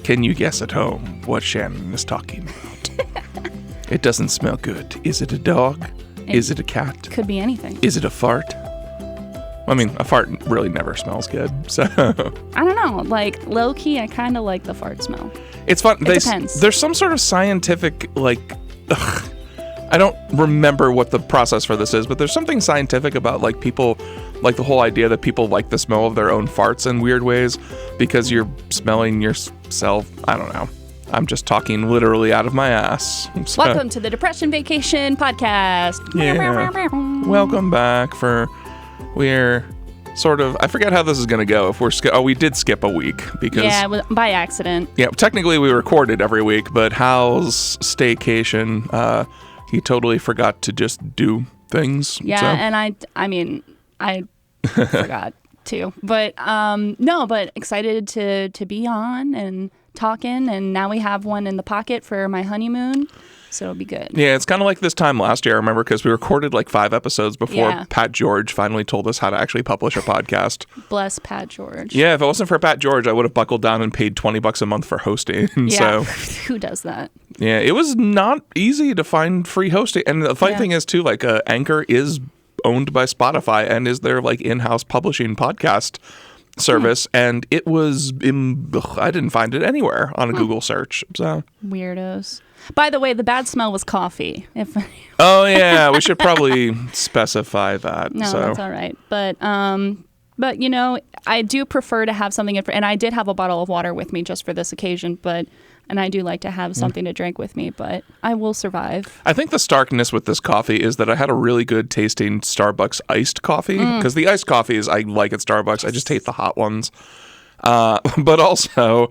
Can you guess at home what Shannon is talking about? It doesn't smell good. Is it a dog? Is it a cat? Could be anything. Is it a fart? I mean, a fart really never smells good, so... I don't know. Like, low-key, I kind of like the fart smell. It's fun. It depends. There's some sort of scientific, like... I don't remember what the process for this is, but there's something scientific about, like, people... Like, the whole idea that people like the smell of their own farts in weird ways because you're smelling yourself. I don't know. I'm just talking literally out of my ass. So, welcome to the Depression Vacation Podcast. Yeah. Welcome back for... We're sort of... I forget how this is going to go. If we're... we did skip a week because... Yeah, by accident. Yeah, technically we recorded every week, but Hal's staycation, he totally forgot to just do things. Yeah, so. And I forgot too. But no, but excited to be on and talking, and now we have one in the pocket for my honeymoon. So it'll be good. Yeah, it's kind of like this time last year, I remember, because we recorded like 5 episodes before Pat George finally told us how to actually publish a podcast. Bless Pat George. Yeah, if it wasn't for Pat George, I would have buckled down and paid $20 a month for hosting. Yeah, So, who does that? Yeah, it was not easy to find free hosting. And the funny thing is, too, like Anchor is owned by Spotify and is their like in-house publishing podcast service. And it was, I didn't find it anywhere on a Google search. So Weirdos. By the way, the bad smell was coffee. Oh yeah, we should probably specify that. No, so. That's all right. But you know, I do prefer to have something, and I did have a bottle of water with me just for this occasion, and I do like to have something to drink with me, but I will survive. I think the starkness with this coffee is that I had a really good tasting Starbucks iced coffee, because the iced coffees I like at Starbucks. I just hate the hot ones. But also,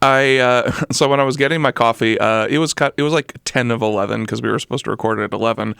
so when I was getting my coffee, it was like 10 of 11 because we were supposed to record it at 11.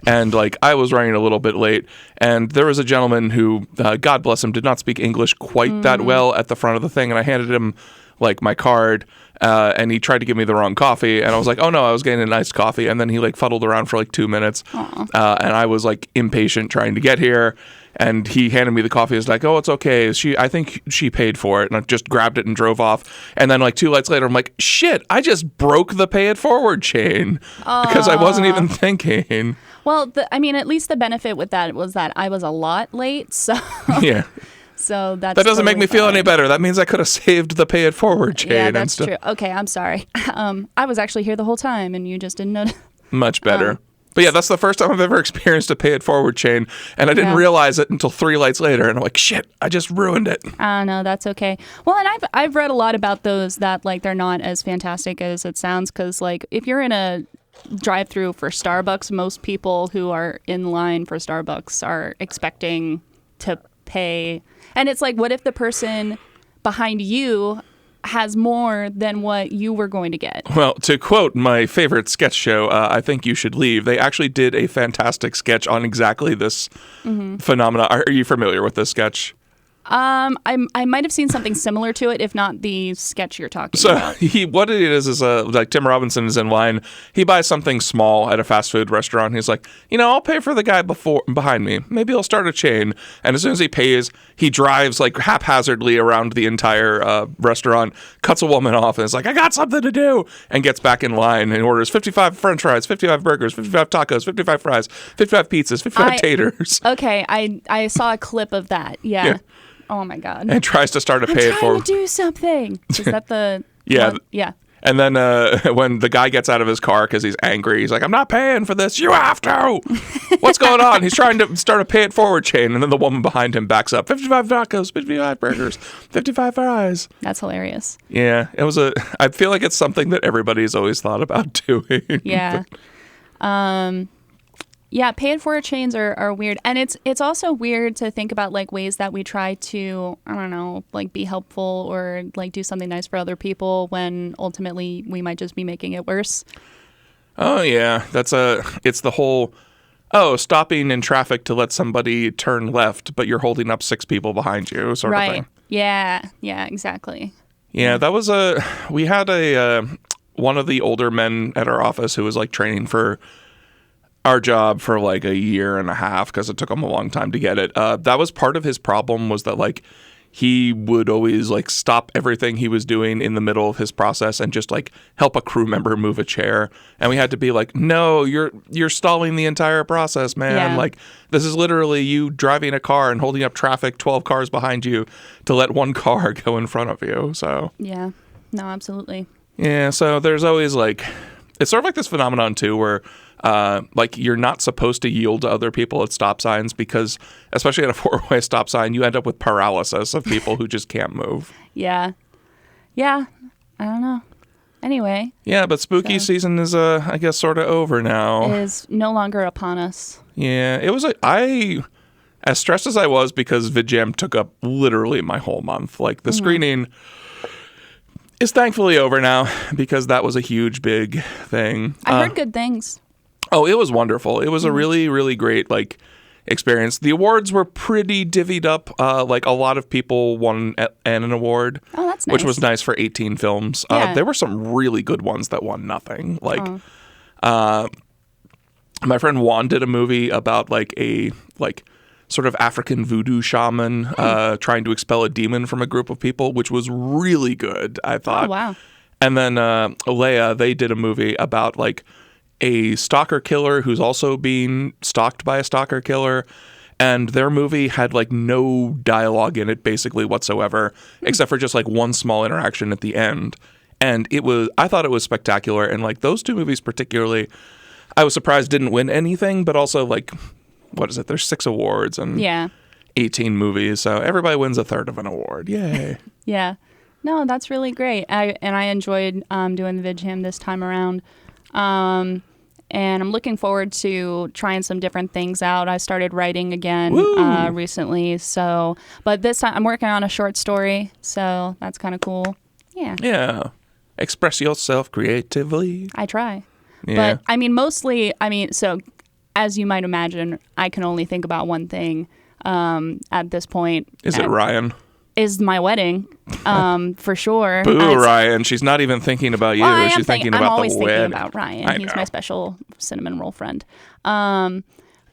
And like I was running a little bit late, and there was a gentleman who, God bless him, did not speak English quite that well at the front of the thing, and I handed him like my card, and he tried to give me the wrong coffee, and I was like, oh no, I was getting a nice coffee, and then he like fuddled around for like 2 minutes, and I was like impatient trying to get here, and he handed me the coffee. He was like, oh, it's okay. I think she paid for it, and I just grabbed it and drove off. And then like 2 lights later, I'm like, shit, I just broke the pay it forward chain because I wasn't even thinking. Well, at least the benefit with that was that I was a lot late, so yeah. So that doesn't make me feel any better. That means I could have saved the pay it forward chain. Yeah, that's true. Okay, I'm sorry. I was actually here the whole time, and you just didn't notice. Much better. But yeah, that's the first time I've ever experienced a pay it forward chain, and I didn't realize it until 3 lights later, and I'm like, shit, I just ruined it. No, that's okay. Well, and I've read a lot about those that like they're not as fantastic as it sounds, because like if you're in a drive-through for Starbucks, most people who are in line for Starbucks are expecting to pay, and it's like, what if the person behind you has more than what you were going to get? Well, to quote my favorite sketch show, I Think You Should Leave, they actually did a fantastic sketch on exactly this phenomena. Are you familiar with this sketch? I might have seen something similar to it, if not the sketch you're talking about. So what it is like Tim Robinson is in line. He buys something small at a fast food restaurant. He's like, I'll pay for the guy behind me. Maybe I'll start a chain. And as soon as he pays, he drives like haphazardly around the entire restaurant, cuts a woman off, and is like, I got something to do, and gets back in line and orders 55 French fries, 55 burgers, 55 tacos, 55 fries, 55 pizzas, 55 taters. Okay, I saw a clip of that. Yeah. Oh my God. And tries to start a pay it forward. I'm trying to do something. Is that the... Yeah. One? Yeah. And then when the guy gets out of his car because he's angry, he's like, I'm not paying for this. You have to. What's going on? He's trying to start a pay it forward chain. And then the woman behind him backs up. 55 tacos, 55 burgers, 55 fries. That's hilarious. Yeah. I feel like it's something that everybody's always thought about doing. Yeah. Yeah, pay it forward chains are weird. And it's also weird to think about like ways that we try to, I don't know, like be helpful or like do something nice for other people when ultimately we might just be making it worse. Oh yeah, it's the whole stopping in traffic to let somebody turn left, but you're holding up 6 people behind you sort of thing. Yeah, exactly. Yeah, that was we had one of the older men at our office who was like training for our job for like a year and a half because it took him a long time to get it. That was part of his problem, was that like he would always like stop everything he was doing in the middle of his process and just like help a crew member move a chair. And we had to be like, no, you're stalling the entire process, man. Yeah. Like this is literally you driving a car and holding up traffic 12 cars behind you to let one car go in front of you. So Yeah. No, absolutely. yeah, so there's always like, it's sort of like this phenomenon too where like you're not supposed to yield to other people at stop signs because, especially at a four-way stop sign, you end up with paralysis of people who just can't move. Yeah. Yeah. I don't know. Anyway. Yeah, but spooky season is, I guess, sort of over now. Is no longer upon us. Yeah, it was, as stressed as I was because VidJam took up literally my whole month. Like the screening is thankfully over now because that was a huge, big thing. I heard good things. Oh, it was wonderful. It was a really, really great like experience. The awards were pretty divvied up. Like a lot of people won an award. Oh, that's nice. Which was nice for 18 films. Yeah. There were some really good ones that won nothing. Like, my friend Juan did a movie about like a sort of African voodoo shaman trying to expel a demon from a group of people, which was really good, I thought. Oh, wow. And then Leia, they did a movie about like a stalker killer who's also being stalked by a stalker killer. And their movie had like no dialogue in it basically whatsoever, except for just like one small interaction at the end. And I thought it was spectacular. And like those two movies particularly, I was surprised didn't win anything, but also like, what is it? There's 6 awards and 18 movies. So everybody wins a third of an award. Yay. Yeah. No, that's really great. I enjoyed doing the VidJam this time around. And I'm looking forward to trying some different things out. I started writing again recently. But this time I'm working on a short story. So that's kind of cool. Yeah. Yeah. Express yourself creatively. I try. Yeah. But I mean, so as you might imagine, I can only think about one thing at this point. Is it Ryan? Is my wedding, for sure. Boo, Ryan. She's not even thinking about you. Well, She's thinking about the wedding. I'm always thinking about Ryan. He's my special cinnamon roll friend.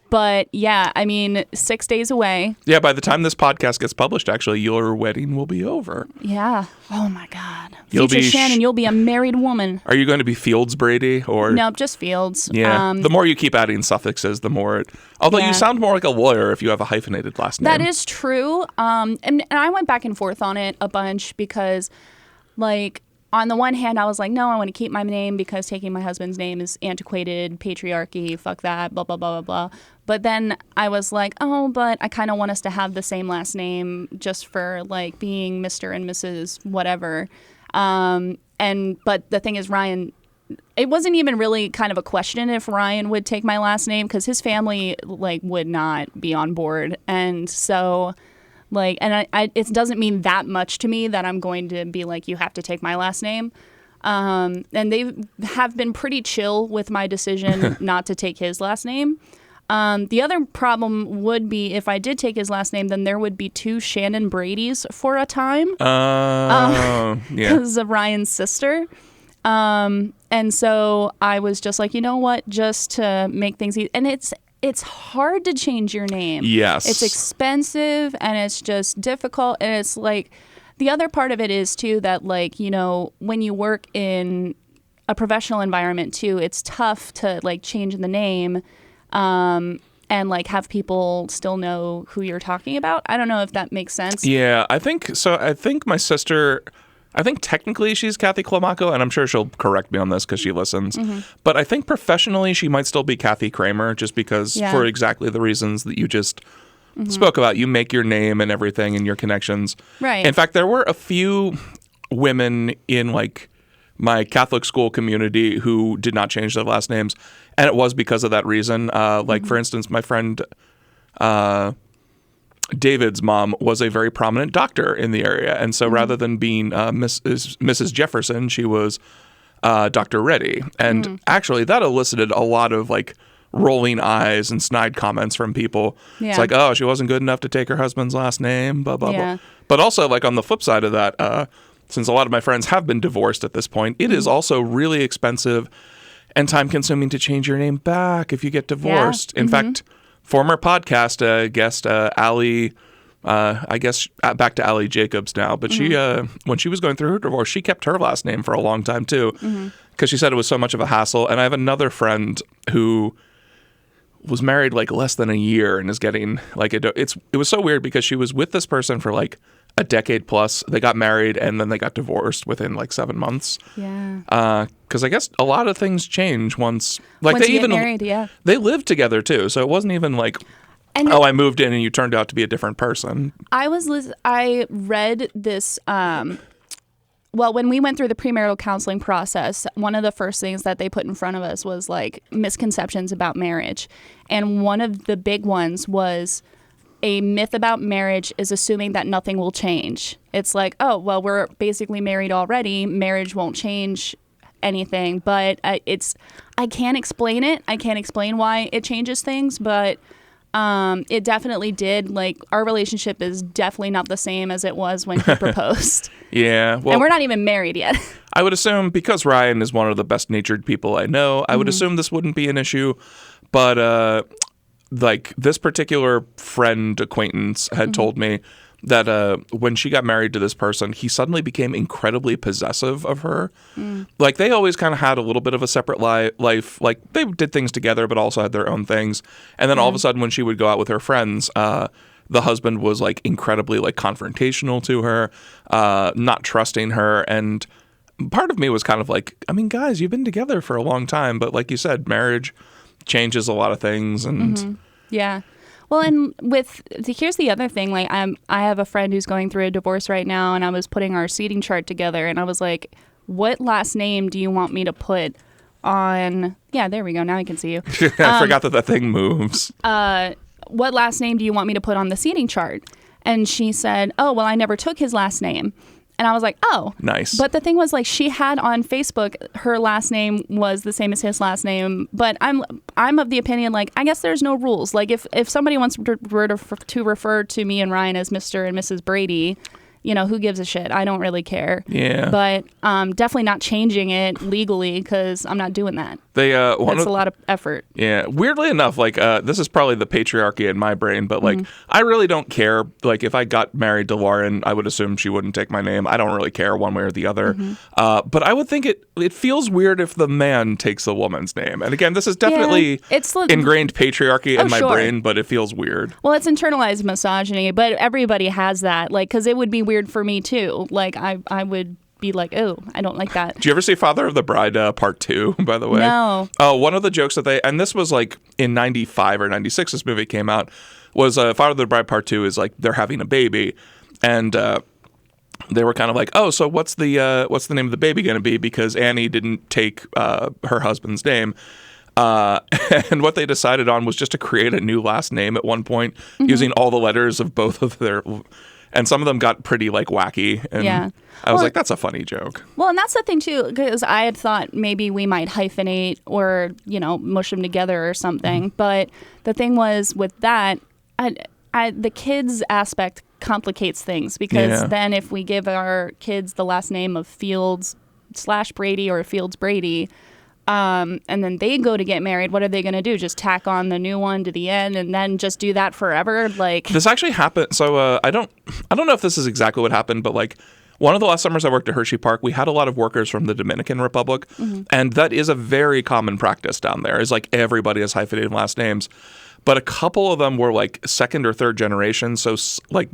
But yeah, I mean, 6 days away. Yeah, by the time this podcast gets published, actually, your wedding will be over. Yeah. Oh my God. Future Shannon, you'll be a married woman. Are you going to be Fields Brady or? No, just Fields. Yeah. The more you keep adding suffixes, the more it. Although you sound more like a lawyer if you have a hyphenated last name. That is true. And I went back and forth on it a bunch because, like, on the one hand, I was like, no, I want to keep my name because taking my husband's name is antiquated, patriarchy, fuck that, blah, blah, blah, blah, blah. But then I was like, oh, but I kind of want us to have the same last name just for, like, being Mr. and Mrs. whatever. But the thing is, Ryan, it wasn't even really kind of a question if Ryan would take my last name because his family, like, would not be on board. And so... Like, and it doesn't mean that much to me that I'm going to be like, you have to take my last name. And they have been pretty chill with my decision not to take his last name. The other problem would be if I did take his last name, then there would be 2 Shannon Bradys for a time. Because of Ryan's sister. And so I was just like, you know what, just to make things easy. And it's hard to change your name. Yes. It's expensive and it's just difficult. And it's like, the other part of it is too that, like, you know, when you work in a professional environment too, it's tough to like change the name and like have people still know who you're talking about. I don't know if that makes sense. Yeah, I think so. I think my sister... I think technically she's Kathy Climaco, and I'm sure she'll correct me on this because she listens. Mm-hmm. But I think professionally she might still be Kathy Kramer just because for exactly the reasons that you just spoke about. You make your name and everything and your connections. Right. In fact, there were a few women in like my Catholic school community who did not change their last names, and it was because of that reason. Like, for instance, my friend... David's mom was a very prominent doctor in the area. And so rather than being Mrs. Jefferson, she was Dr. Reddy. And actually that elicited a lot of like rolling eyes and snide comments from people. Yeah. It's like, oh, she wasn't good enough to take her husband's last name, blah, blah, blah. But also like on the flip side of that, since a lot of my friends have been divorced at this point, it is also really expensive and time consuming to change your name back if you get divorced. In fact, former podcast guest Allie I guess back to Allie Jacobs now, but she when she was going through her divorce, she kept her last name for a long time too, because she said it was so much of a hassle. And I have another friend who was married like less than a year and is getting like it was so weird because she was with this person for like a decade plus. They got married and then they got divorced within like 7 months. Yeah. Because I guess a lot of things change once they you even get married, yeah. They lived together too, so it wasn't even like I moved in and you turned out to be a different person. I read this. Well, when we went through the premarital counseling process, one of the first things that they put in front of us was like misconceptions about marriage. And one of the big ones was a myth about marriage is assuming that nothing will change. It's like, oh, well, we're basically married already. Marriage won't change anything. But I can't explain it. I can't explain why it changes things, but it definitely did. Like, our relationship is definitely not the same as it was when he proposed. Yeah. Well, and we're not even married yet. I would assume, because Ryan is one of the best natured people I know, I would assume this wouldn't be an issue. But like this particular friend acquaintance had told me that when she got married to this person, he suddenly became incredibly possessive of her. Like, they always kind of had a little bit of a separate life. Like, they did things together, but also had their own things. And then all of a sudden, when she would go out with her friends, the husband was like incredibly like confrontational to her, not trusting her. And part of me was kind of like, I mean, guys, you've been together for a long time. But like you said, marriage changes a lot of things. And Yeah. Well, and here's the other thing. Like, I have a friend who's going through a divorce right now, and I was putting our seating chart together, and I was like, what last name do you want me to put on? Yeah, there we go. Now I can see you. I forgot that thing moves. What last name do you want me to put on the seating chart? And she said, oh, well, I never took his last name. And I was like, oh. Nice. But the thing was, like, she had on Facebook, her last name was the same as his last name. But I'm of the opinion, like, I guess there's no rules. Like, if somebody wants to refer to me and Ryan as Mr. and Mrs. Brady, you know, who gives a shit? I don't really care. Yeah. But definitely not changing it legally, because I'm not doing that. That's a lot of effort. Yeah. Weirdly enough, like, this is probably the patriarchy in my brain, but like, I really don't care. Like, if I got married to Lauren, I would assume she wouldn't take my name. I don't really care one way or the other. But I would think it feels weird if the man takes the woman's name. And again, this is definitely ingrained patriarchy in my brain, but it feels weird. Well, it's internalized misogyny, but everybody has that. Like, because it would be weird for me too. Like, I would be like, oh, I don't like that. Do you ever see Father of the Bride Part 2, by the way? No. Oh, one of the jokes that and this was like in 95 or 96, this movie came out, was Father of the Bride Part 2 is like they're having a baby. And they were kind of like, oh, so what's the name of the baby going to be? Because Annie didn't take her husband's name. And what they decided on was just to create a new last name at one point using all the letters of both of their... And some of them got pretty, like, wacky. And I was like, that's a funny joke. Well, and that's the thing, too, because I had thought maybe we might hyphenate or, you know, mush them together or something. But the thing was with that, the kids aspect complicates things, because then if we give our kids the last name of Fields/Brady or Fields-Brady, and then they go to get married, what are they going to do? Just tack on the new one to the end and then just do that forever? Like, this actually happened. So I don't know if this is exactly what happened, but like one of the last summers I worked at Hershey Park, we had a lot of workers from the Dominican Republic, and that is a very common practice down there. Is like everybody has hyphenated last names, but a couple of them were like second or third generation, so like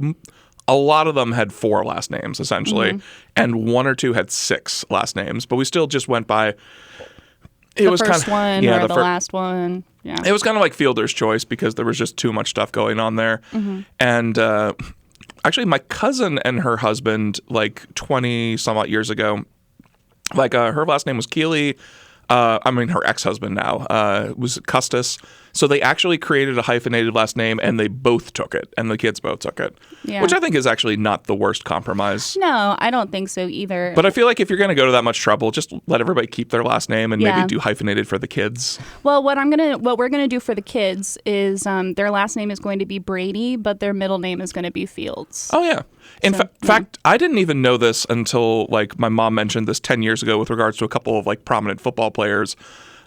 a lot of them had 4 last names essentially, and 1 or 2 had 6 last names, but we still just went by. The first one or the last one. Yeah. It was kind of like fielder's choice because there was just too much stuff going on there. And actually, my cousin and her husband, like 20 some odd years ago, like her last name was Keeley. Her ex-husband now was Custis. So they actually created a hyphenated last name, and they both took it, and the kids both took it, which I think is actually not the worst compromise. No, I don't think so either. But I feel like if you're going to go to that much trouble, just let everybody keep their last name and maybe do hyphenated for the kids. Well, what we're gonna do for the kids is their last name is going to be Brady, but their middle name is going to be Fields. Oh yeah. In fact, I didn't even know this until like my mom mentioned this 10 years ago with regards to a couple of like prominent football players,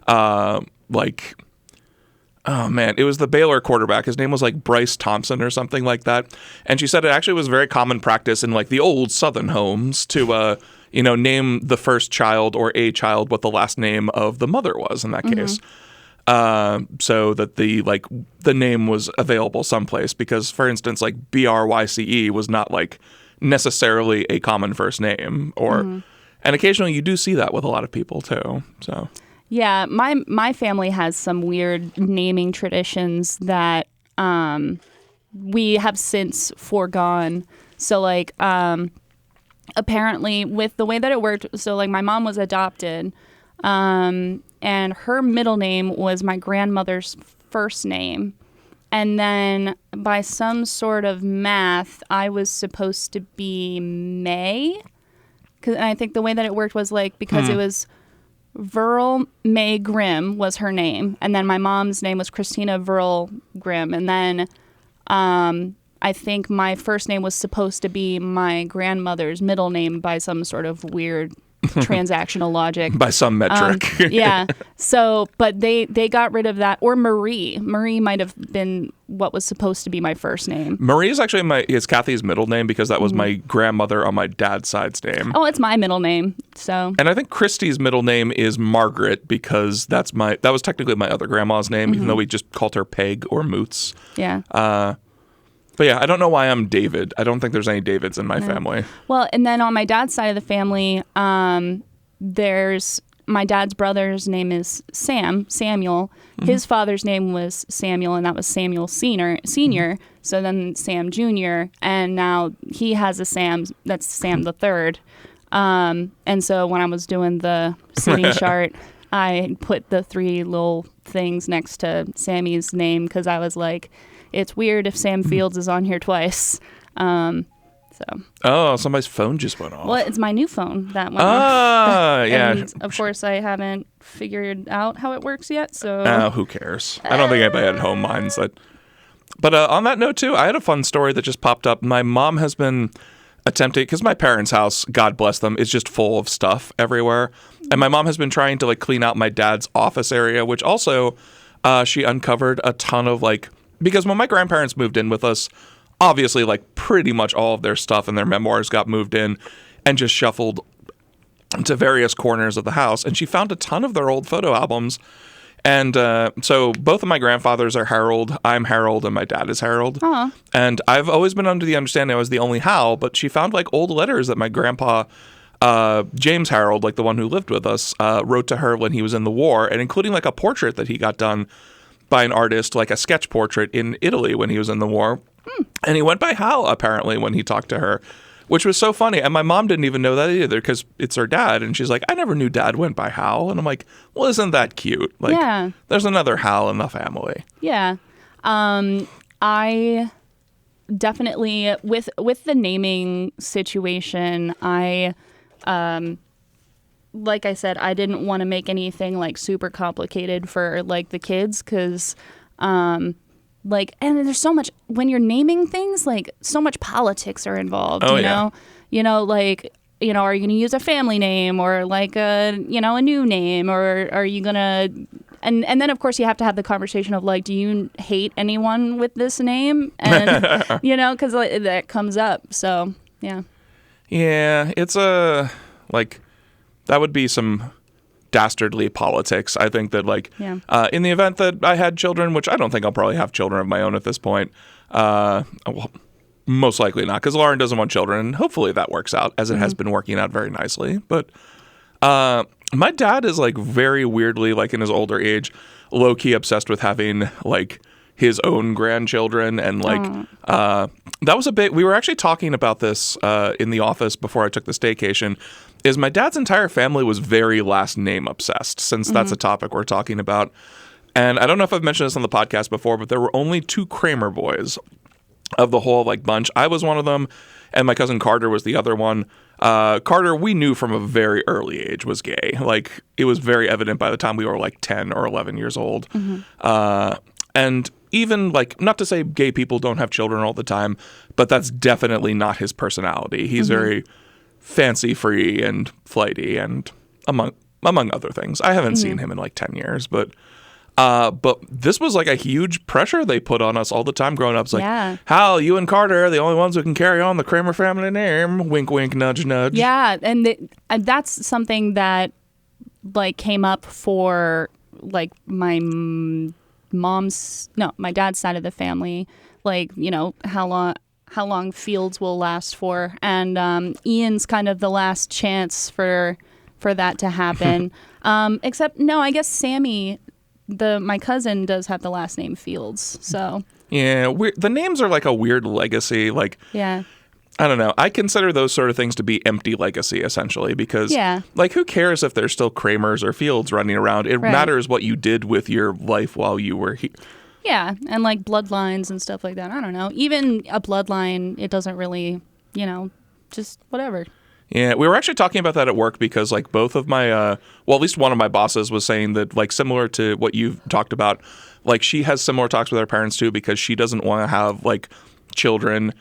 like. Oh, man, it was the Baylor quarterback. His name was like Bryce Thompson or something like that. And she said it actually was very common practice in like the old Southern homes to, name the first child or a child what the last name of the mother was in that case. So that the name was available someplace. Because, for instance, like BRYCE was not like necessarily a common first name. And occasionally you do see that with a lot of people too. So. Yeah, my family has some weird naming traditions that we have since foregone. So like apparently with the way that it worked, so like my mom was adopted, and her middle name was my grandmother's first name. And then by some sort of math, I was supposed to be May. And I think the way that it worked was like because it was Verl May Grimm was her name, and then my mom's name was Christina Verl Grimm, and then I think my first name was supposed to be my grandmother's middle name by some sort of weird transactional logic. By some metric. Yeah. So, but they got rid of that. Or Marie. Marie might have been what was supposed to be my first name. Marie is actually is Kathy's middle name because that was my grandmother on my dad's side's name. Oh, it's my middle name. So. And I think Christy's middle name is Margaret because that was technically my other grandma's name, even though we just called her Peg or Moots. Yeah. But yeah, I don't know why I'm David. I don't think there's any Davids in my family. Well, and then on my dad's side of the family, there's my dad's brother's name is Samuel. His father's name was Samuel, and that was Samuel Senior. So then Sam Jr., and now he has a Sam, that's Sam the Third. And so when I was doing the sitting chart, I put the 3 little things next to Sammy's name because I was like, it's weird if Sam Fields is on here twice. Oh, somebody's phone just went off. Well, it's my new phone that went off. Yeah. And of course, I haven't figured out how it works yet. So who cares? I don't think anybody at home minds that. But on that note, too, I had a fun story that just popped up. My mom has been attempting, because my parents' house, God bless them, is just full of stuff everywhere. And my mom has been trying to clean out my dad's office area, which also she uncovered a ton of because when my grandparents moved in with us, obviously pretty much all of their stuff and their memoirs got moved in and just shuffled to various corners of the house. And she found a ton of their old photo albums. And so both of my grandfathers are Harold. I'm Harold, and my dad is Harold. Aww. And I've always been under the understanding I was the only Hal, but she found old letters that my grandpa, James Harold, the one who lived with us, wrote to her when he was in the war, and including a portrait that he got done by an artist, a sketch portrait in Italy when he was in the war. And he went by Hal, apparently, when he talked to her, which was so funny. And my mom didn't even know that either because it's her dad. And she's like, I never knew Dad went by Hal. And I'm like, well, isn't that cute? Yeah. There's another Hal in the family. Yeah. I definitely, with the naming situation, like I said, I didn't want to make anything super complicated for the kids because and there's so much when you're naming things, so much politics are involved. Oh, you know, are you going to use a family name or a new name, or are you gonna and then of course you have to have the conversation of do you hate anyone with this name, and because that comes up. So yeah, it's that would be some dastardly politics. I think that in the event that I had children, which I don't think I'll probably have children of my own at this point, well, most likely not, because Lauren doesn't want children, and hopefully that works out as it has been working out very nicely. But my dad is very weirdly, in his older age, low-key obsessed with having his own grandchildren, and that was a bit. We were actually talking about this in the office before I took the staycation. Is my dad's entire family was very last name obsessed, since that's a topic we're talking about. And I don't know if I've mentioned this on the podcast before, but there were only 2 Kramer boys of the whole bunch. I was one of them, and my cousin Carter was the other one. Carter, we knew from a very early age, was gay. It was very evident by the time we were 10 or 11 years old. And even not to say gay people don't have children all the time, but that's definitely not his personality. He's very fancy free and flighty, and among other things. I haven't seen him in 10 years, but But this was like a huge pressure they put on us all the time growing up. It's like, Yeah. Hal, you and Carter are the only ones who can carry on the Kramer family name. Wink, wink, nudge, nudge. Yeah, and that's something that like came up for like my my dad's side of the family. Like, you know, how long fields will last for, and Ian's kind of the last chance for that to happen. Except no, I guess Sammy, my cousin, does have the last name Fields. So yeah, the names are like a weird legacy. Like, yeah. I don't know. I consider those sort of things to be empty legacy, essentially, because, Yeah. like, who cares if there's still Kramers or Fields running around? It matters what you did with your life while you were here. Yeah, and like bloodlines and stuff like that. I don't know. Even a bloodline, it doesn't really, you know, just whatever. Yeah, we were actually talking about that at work because, like, both of my, well, at least one of my bosses was saying that, like, similar to what you've talked about, like, she has similar talks with her parents, too, because she doesn't want to have, like, children.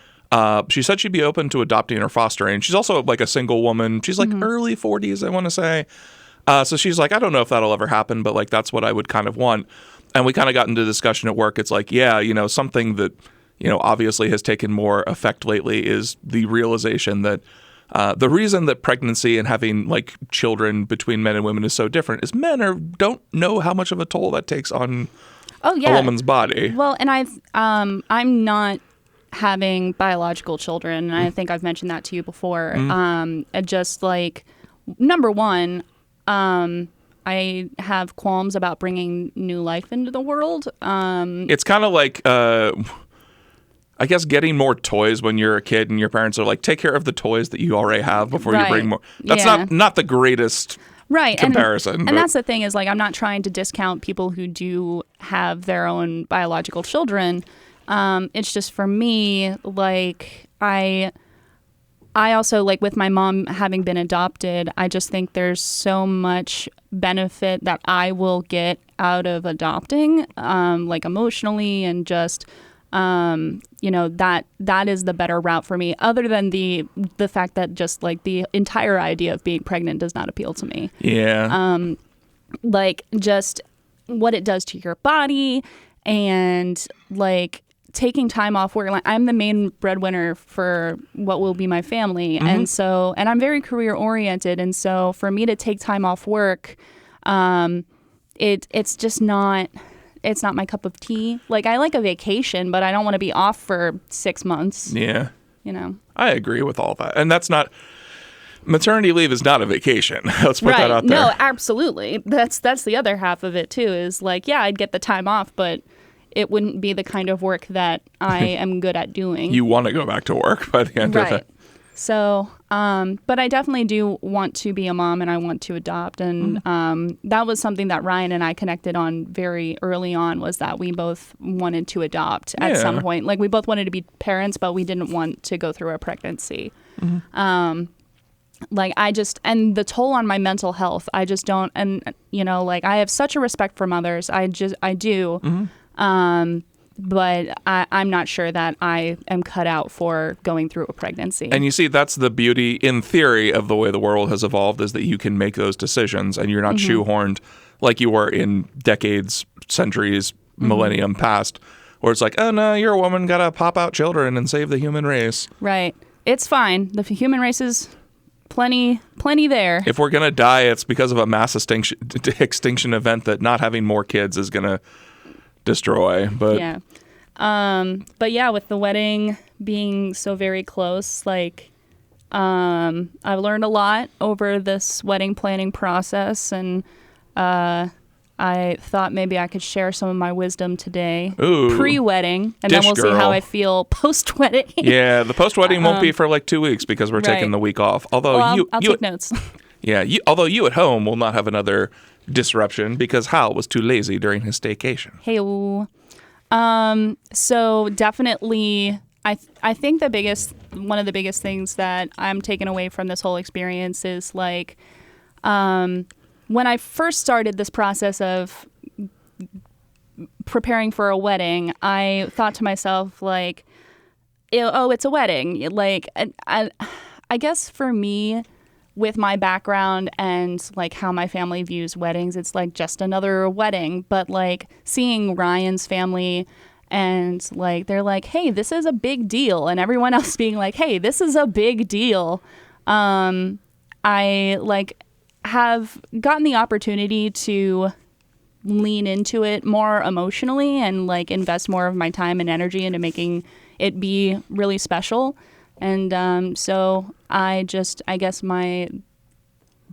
She said she'd be open to adopting or fostering. She's also, like, a single woman. She's, like, early 40s, I want to say. So she's like, I don't know if that'll ever happen, but, like, that's what I would kind of want. And we kind of got into discussion at work. It's like, yeah, you know, something that, you know, obviously has taken more effect lately is the realization that the reason that pregnancy and having like children between men and women is so different is men don't know how much of a toll that takes on a woman's body. Well, and I'm not having biological children, and I think I've mentioned that to you before. Just like, number one, I have qualms about bringing new life into the world. It's kind of like, I guess, getting more toys when you're a kid and your parents are like, take care of the toys that you already have before you bring more. That's not the greatest comparison. And that's the thing is, like, I'm not trying to discount people who do have their own biological children. It's just for me, like, I also, like, with my mom having been adopted, I just think there's so much benefit that I will get out of adopting, like, emotionally, and just, you know, that is the better route for me, other than the fact that just, like, the entire idea of being pregnant does not appeal to me. Yeah. Like, just what it does to your body, and, like, taking time off work. Like, I'm the main breadwinner for what will be my family. And so, and I'm very career oriented. And so for me to take time off work, it's just not, it's not my cup of tea. Like, I like a vacation, but I don't want to be off for 6 months. Yeah. You know, I agree with all that. And that's not, maternity leave is not a vacation. Let's put that out there. No, absolutely. That's the other half of it too, is like, yeah, I'd get the time off, but it wouldn't be the kind of work that I am good at doing. You want to go back to work by the end of it. So, but I definitely do want to be a mom, and I want to adopt. And that was something that Ryan and I connected on very early on, was that we both wanted to adopt at some point. Like, we both wanted to be parents, but we didn't want to go through a pregnancy. Like, and the toll on my mental health, I just don't, and, you know, like, I have such a respect for mothers. I do. But I'm not sure that I am cut out for going through a pregnancy. And you see, that's the beauty, in theory, of the way the world has evolved, is that you can make those decisions and you're not shoehorned like you were in decades, centuries, millennium past, where it's like, oh no, you're a woman, gotta pop out children and save the human race. Right. It's fine. The human race is plenty there. If we're gonna die, it's because of a mass extinction event that not having more kids is gonna destroy. But yeah, with the wedding being so very close, like, I've learned a lot over this wedding planning process, and I thought maybe I could share some of my wisdom today. Ooh, pre-wedding, and then we'll see how I feel post-wedding. Yeah, the post-wedding won't be for like 2 weeks because we're taking the week off. Although I'll take notes. Yeah, although you at home will not have another disruption because Hal was too lazy during his staycation. Hey-o. So definitely, I think one of the biggest things that I'm taking away from this whole experience is, like, when I first started this process of preparing for a wedding, I thought to myself, like, oh, it's a wedding. Like, I guess for me, with my background and like how my family views weddings, it's like just another wedding. But like seeing Ryan's family and like they're like, hey, this is a big deal, and everyone else being like, hey, this is a big deal. I like have gotten the opportunity to lean into it more emotionally and like invest more of my time and energy into making it be really special. And so I guess my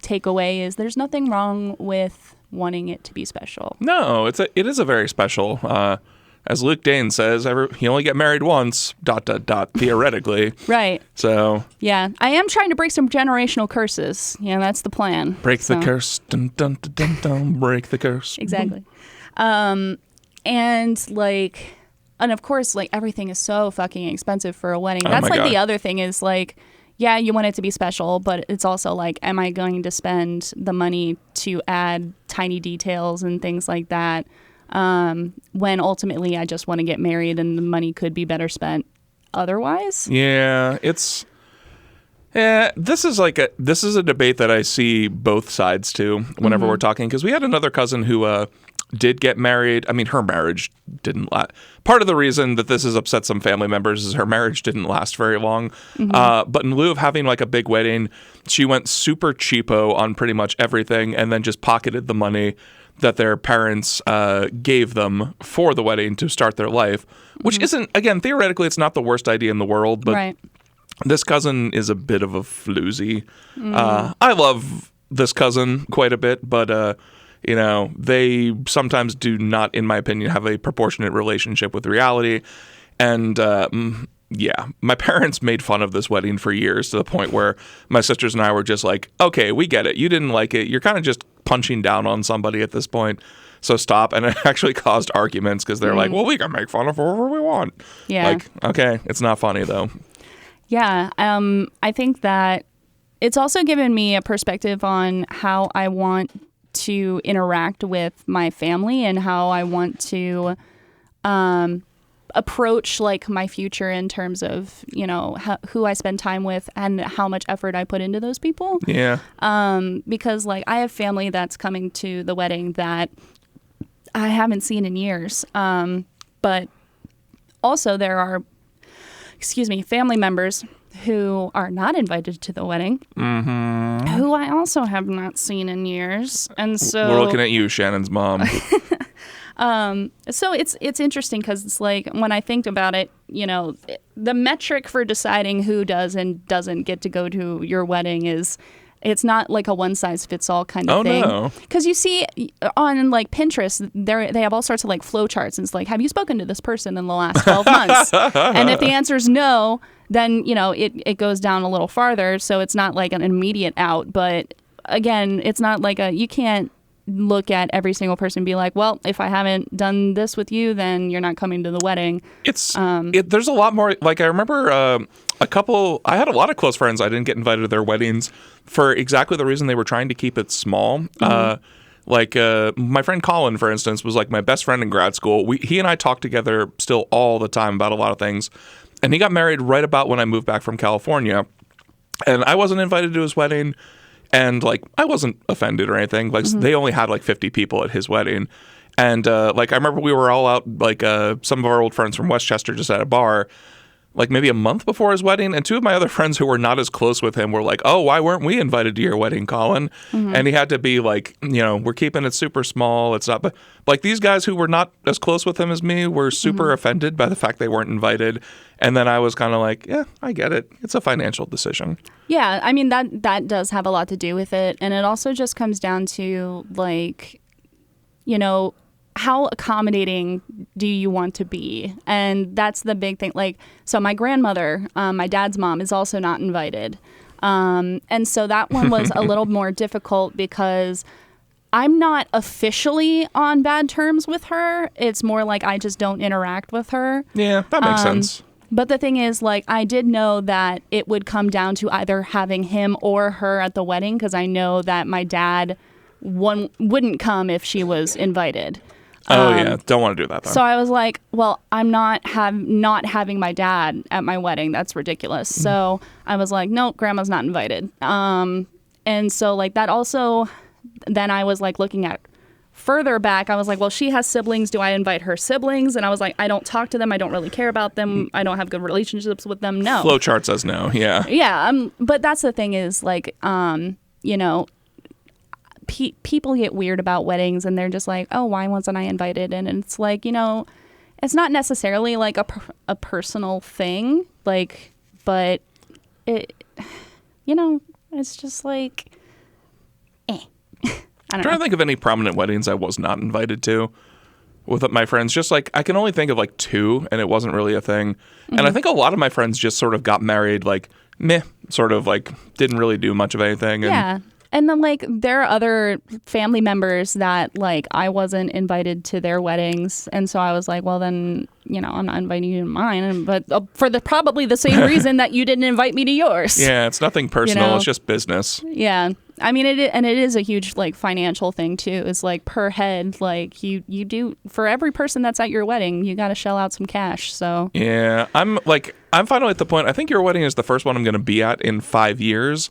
takeaway is there's nothing wrong with wanting it to be special. No, it is a very special. As Luke Dane says, you only get married once. ... Theoretically. Right. So. Yeah, I am trying to break some generational curses. Yeah, that's the plan. Break the curse. Dun, dun, dun, dun, dun, break the curse. Exactly. And like. And of course, like everything is so fucking expensive for a wedding. That's like God. The other thing is like, yeah, you want it to be special, but it's also like, am I going to spend the money to add tiny details and things like that when ultimately I just want to get married and the money could be better spent otherwise? Yeah, this is a debate that I see both sides to whenever we're talking, because we had another cousin who did get married. I mean, her marriage didn't last. Part of the reason that this has upset some family members is her marriage didn't last very long. But in lieu of having like a big wedding, she went super cheapo on pretty much everything and then just pocketed the money that their parents gave them for the wedding to start their life, which isn't, again, theoretically, it's not the worst idea in the world, but right. This cousin is a bit of a floozy. I love this cousin quite a bit, but they sometimes do not, in my opinion, have a proportionate relationship with reality. And my parents made fun of this wedding for years, to the point where my sisters and I were just like, okay, we get it. You didn't like it. You're kind of just punching down on somebody at this point. So stop. And it actually caused arguments because they're like, well, we can make fun of whoever we want. Yeah. Like, okay, it's not funny though. Yeah. I think that it's also given me a perspective on how I want to interact with my family and how I want to approach like my future in terms of, who I spend time with and how much effort I put into those people. Yeah. Because like I have family that's coming to the wedding that I haven't seen in years. But also there are, family members who are not invited to the wedding, who I also have not seen in years. And so we're looking at you, Shannon's mom. So it's interesting because it's like when I think about it, the metric for deciding who does and doesn't get to go to your wedding is it's not like a one size fits all kind of thing. No. Because you see on like Pinterest, they have all sorts of like flow charts. And it's like, have you spoken to this person in the last 12 months? And if the answer is no, then, it goes down a little farther. So it's not like an immediate out. But again, it's not like you can't look at every single person and be like, well, if I haven't done this with you, then you're not coming to the wedding. There's a lot more. Like I remember I had a lot of close friends. I didn't get invited to their weddings for exactly the reason they were trying to keep it small. My friend Colin, for instance, was like my best friend in grad school. He and I talked together still all the time about a lot of things. And he got married right about when I moved back from California. And I wasn't invited to his wedding. And like, I wasn't offended or anything. Like they only had like 50 people at his wedding. And I remember we were all out, like some of our old friends from Westchester just at a bar, like maybe a month before his wedding. And two of my other friends who were not as close with him were like, oh, why weren't we invited to your wedding, Colin? And he had to be like, we're keeping it super small. It's not, but like these guys who were not as close with him as me were super offended by the fact they weren't invited. And then I was kind of like, yeah, I get it. It's a financial decision. Yeah, I mean, that does have a lot to do with it. And it also just comes down to like, how accommodating do you want to be? And that's the big thing. Like, so my grandmother, my dad's mom, is also not invited. And so that one was a little more difficult because I'm not officially on bad terms with her. It's more like I just don't interact with her. Yeah, that makes sense. But the thing is, like, I did know that it would come down to either having him or her at the wedding because I know that my dad wouldn't come if she was invited. Don't want to do that though. So I was like, well, I'm not having my dad at my wedding. That's ridiculous. So I was like, no, grandma's not invited. And so like that also, then I was like looking at further back, I was like, well, she has siblings. Do I invite her siblings? And I was like, I don't talk to them. I don't really care about them. I don't have good relationships with them. No. Flowchart says no. Yeah. Yeah. But that's the thing is like, you know, people get weird about weddings and they're just like, oh, why wasn't I invited? And it's like, you know, it's not necessarily like a personal thing, like, but it, you know, it's just like, I'm trying to think of any prominent weddings I was not invited to with my friends. Just like, I can only think of like 2, and it wasn't really a thing. And I think a lot of my friends just sort of got married, like, meh, sort of like didn't really do much of anything. And yeah. And then like there are other family members that like I wasn't invited to their weddings. And so I was like, well, then, you know, I'm not inviting you to mine. But for probably the same reason that you didn't invite me to yours. Yeah, it's nothing personal. You know? It's just business. Yeah. I mean, it is a huge like financial thing too. It's like per head, like you do for every person that's at your wedding, you got to shell out some cash. So yeah, I'm finally at the point. I think your wedding is the first one I'm going to be at in 5 years.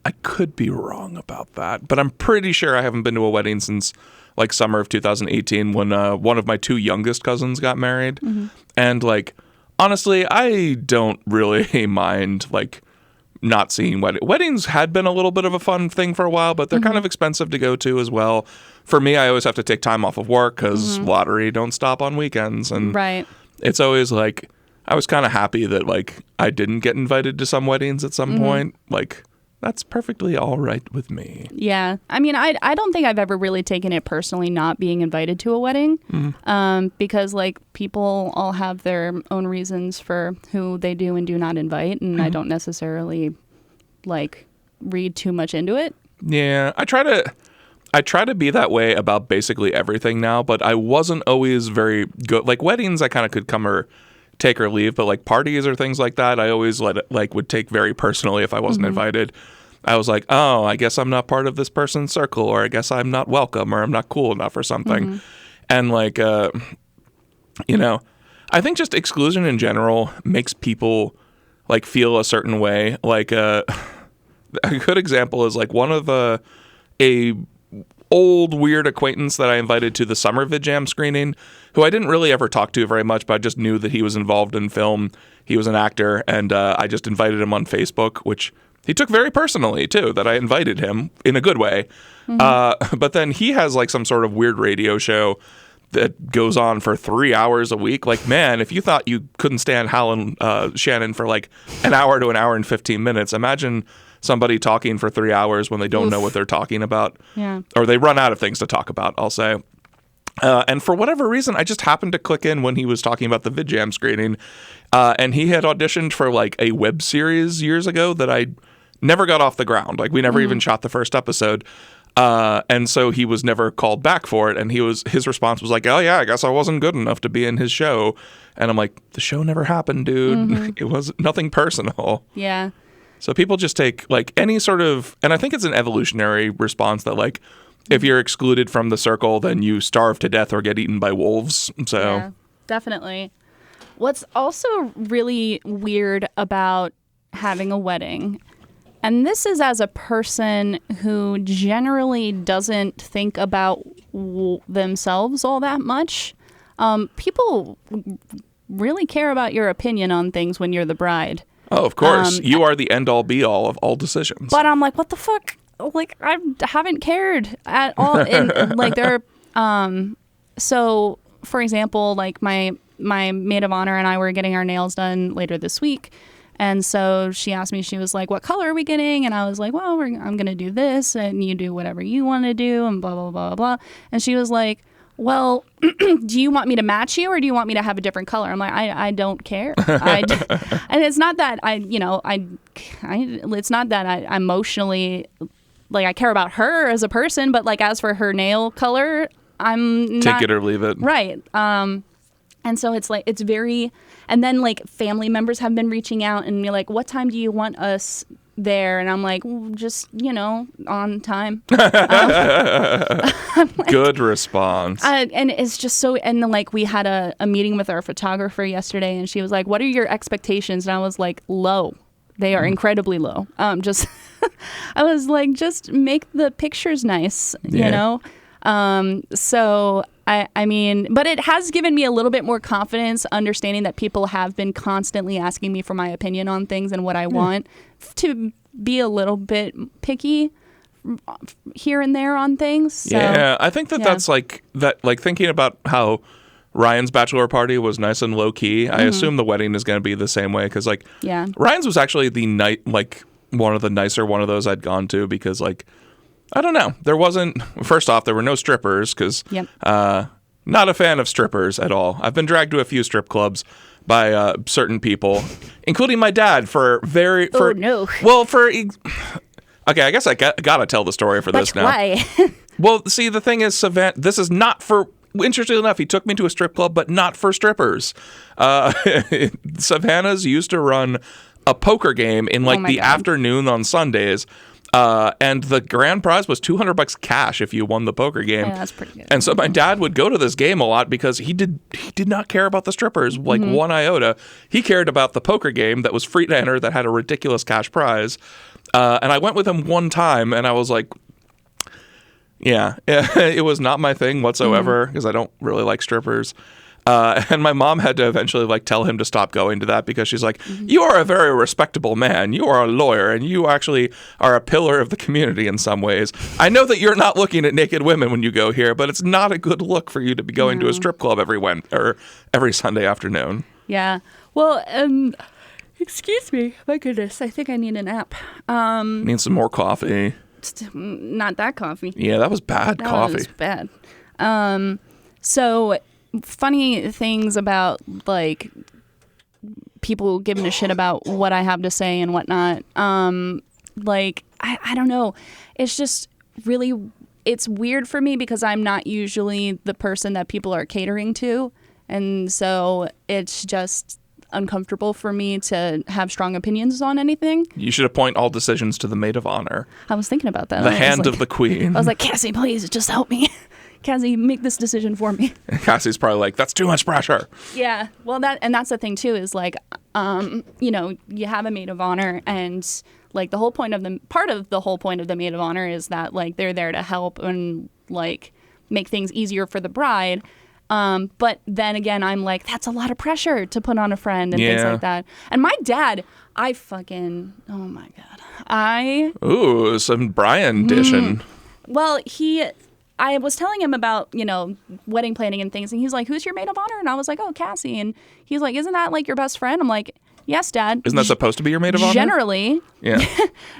I could be wrong about that, but I'm pretty sure I haven't been to a wedding since like summer of 2018 when one of my 2 youngest cousins got married. And like honestly, I don't really mind like not seeing weddings. Had been a little bit of a fun thing for a while, but they're kind of expensive to go to as well. For me, I always have to take time off of work because lottery don't stop on weekends, and right. It's always like I was kind of happy that like I didn't get invited to some weddings at some point. Like that's perfectly all right with me. Yeah. I mean, I don't think I've ever really taken it personally not being invited to a wedding because, like, people all have their own reasons for who they do and do not invite, and I don't necessarily, like, read too much into it. Yeah. I try to be that way about basically everything now, but I wasn't always very good. Like, weddings, I kind of could come or take or leave, but like parties or things like that, I always would take very personally if I wasn't invited. I was like, oh, I guess I'm not part of this person's circle, or I guess I'm not welcome, or I'm not cool enough or something. And like, you know, I think just exclusion in general makes people like feel a certain way. Like a good example is like one of a old weird acquaintance that I invited to the summer VidJam screening, who I didn't really ever talk to very much, but I just knew that he was involved in film. He was an actor, and I just invited him on Facebook, which he took very personally too, that I invited him in a good way. But then he has like some sort of weird radio show that goes on for 3 hours a week. Like, man, if you thought you couldn't stand Hal and Shannon for like an hour to an hour and 15 minutes, imagine somebody talking for 3 hours when they don't know what they're talking about. Yeah. Or they run out of things to talk about, I'll say. And for whatever reason, I just happened to click in when he was talking about the VidJam screening. And he had auditioned for like a web series years ago that I never got off the ground. Like, we never even shot the first episode. And so he was never called back for it. And his response was like, oh yeah, I guess I wasn't good enough to be in his show. And I'm like, the show never happened, dude. It was nothing personal. Yeah. So people just take like any sort of, and I think it's an evolutionary response that like, if you're excluded from the circle, then you starve to death or get eaten by wolves. So yeah, definitely. What's also really weird about having a wedding, and this is as a person who generally doesn't think about themselves all that much, people really care about your opinion on things when you're the bride. Oh, of course. You are the end-all, be-all of all decisions. But I'm like, what the fuck? Like, I haven't cared at all. And like, there so, for example, like my maid of honor and I were getting our nails done later this week. And so she asked me, she was like, what color are we getting? And I was like, well, I'm going to do this, and you do whatever you want to do, and blah, blah, blah, blah. And she was like, well, do you want me to match you, or do you want me to have a different color? I'm like, I don't care. And it's not that it's not that I emotionally, like, I care about her as a person, but like, as for her nail color, I'm not. Take it or leave it. Right. And so it's like, it's very, and then like family members have been reaching out and be like, what time do you want us there? And I'm like, well, just, on time. Like, good response. And it's just so, and then like we had a meeting with our photographer yesterday, and she was like, what are your expectations? And I was like, low. They are incredibly low. Just I was like, just make the pictures nice, you know? So I mean, but it has given me a little bit more confidence, understanding that people have been constantly asking me for my opinion on things and what I want, to be a little bit picky here and there on things. So, yeah, I think that's like that. Like thinking about how Ryan's bachelor party was nice and low key. I assume the wedding is going to be the same way, because like Ryan's was actually the night like one of the nicer one of those I'd gone to, because like I don't know, there wasn't. First off, there were no strippers, because not a fan of strippers at all. I've been dragged to a few strip clubs by certain people, including my dad. Okay, I guess I gotta tell the story for this now. Why? Well, see, the thing is, Savannah, this is not for. Interestingly enough, he took me to a strip club, but not for strippers. Savannah's used to run a poker game in like the afternoon on Sundays. And the grand prize was $200 cash if you won the poker game. Yeah, that's pretty good. And so my dad would go to this game a lot because he did not care about the strippers like one iota. He cared about the poker game that was free to enter, that had a ridiculous cash prize. And I went with him one time, and I was like, yeah, it was not my thing whatsoever, because I don't really like strippers. And my mom had to eventually like tell him to stop going to that, because she's like, you are a very respectable man. You are a lawyer, and you actually are a pillar of the community in some ways. I know that you're not looking at naked women when you go here, but it's not a good look for you to be going to a strip club every Sunday afternoon. Yeah. Well, excuse me. My goodness. I think I need a nap. Need some more coffee. Not that coffee. Yeah, that was bad coffee. That was bad. So funny things about like people giving a shit about what I have to say and whatnot. Like I don't know. It's just really, it's weird for me, because I'm not usually the person that people are catering to, and so it's just uncomfortable for me to have strong opinions on anything. You should appoint all decisions to the maid of honor. I was thinking about that. The hand of the queen. I was like, Cassie, please just help me. Cassie, make this decision for me. Cassie's probably like, that's too much pressure. Yeah. Well, that's the thing too, is like, you know, you have a maid of honor, and like the whole point of the maid of honor is that like they're there to help and like make things easier for the bride. But then again, I'm like, that's a lot of pressure to put on a friend and things like that. And my dad, oh my God. Ooh, some Brian dishing. Well, I was telling him about, you know, wedding planning and things, and he's like, who's your maid of honor? And I was like, oh, Cassie. And he's like, isn't that like your best friend? I'm like, yes, Dad. Isn't that supposed to be your maid of honor? Generally. Yeah.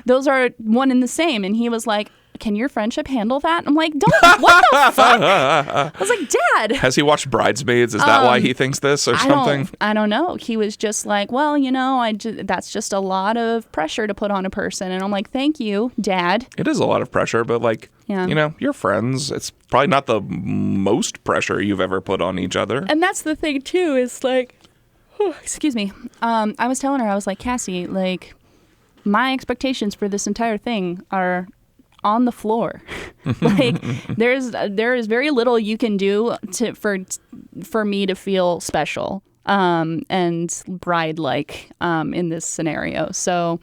Those are one and the same. And he was like, can your friendship handle that? I'm like, what the fuck? I was like, Dad. Has he watched Bridesmaids? Is that why he thinks this or something? I don't know. He was just like, well, you know, that's just a lot of pressure to put on a person. And I'm like, thank you, Dad. It is a lot of pressure, but like, you know, you're friends. It's probably not the most pressure you've ever put on each other. And that's the thing too, is like, excuse me. I was telling her, I was like, Cassie, like, my expectations for this entire thing are on the floor. Like there is very little you can do for me to feel special and bride like in this scenario. So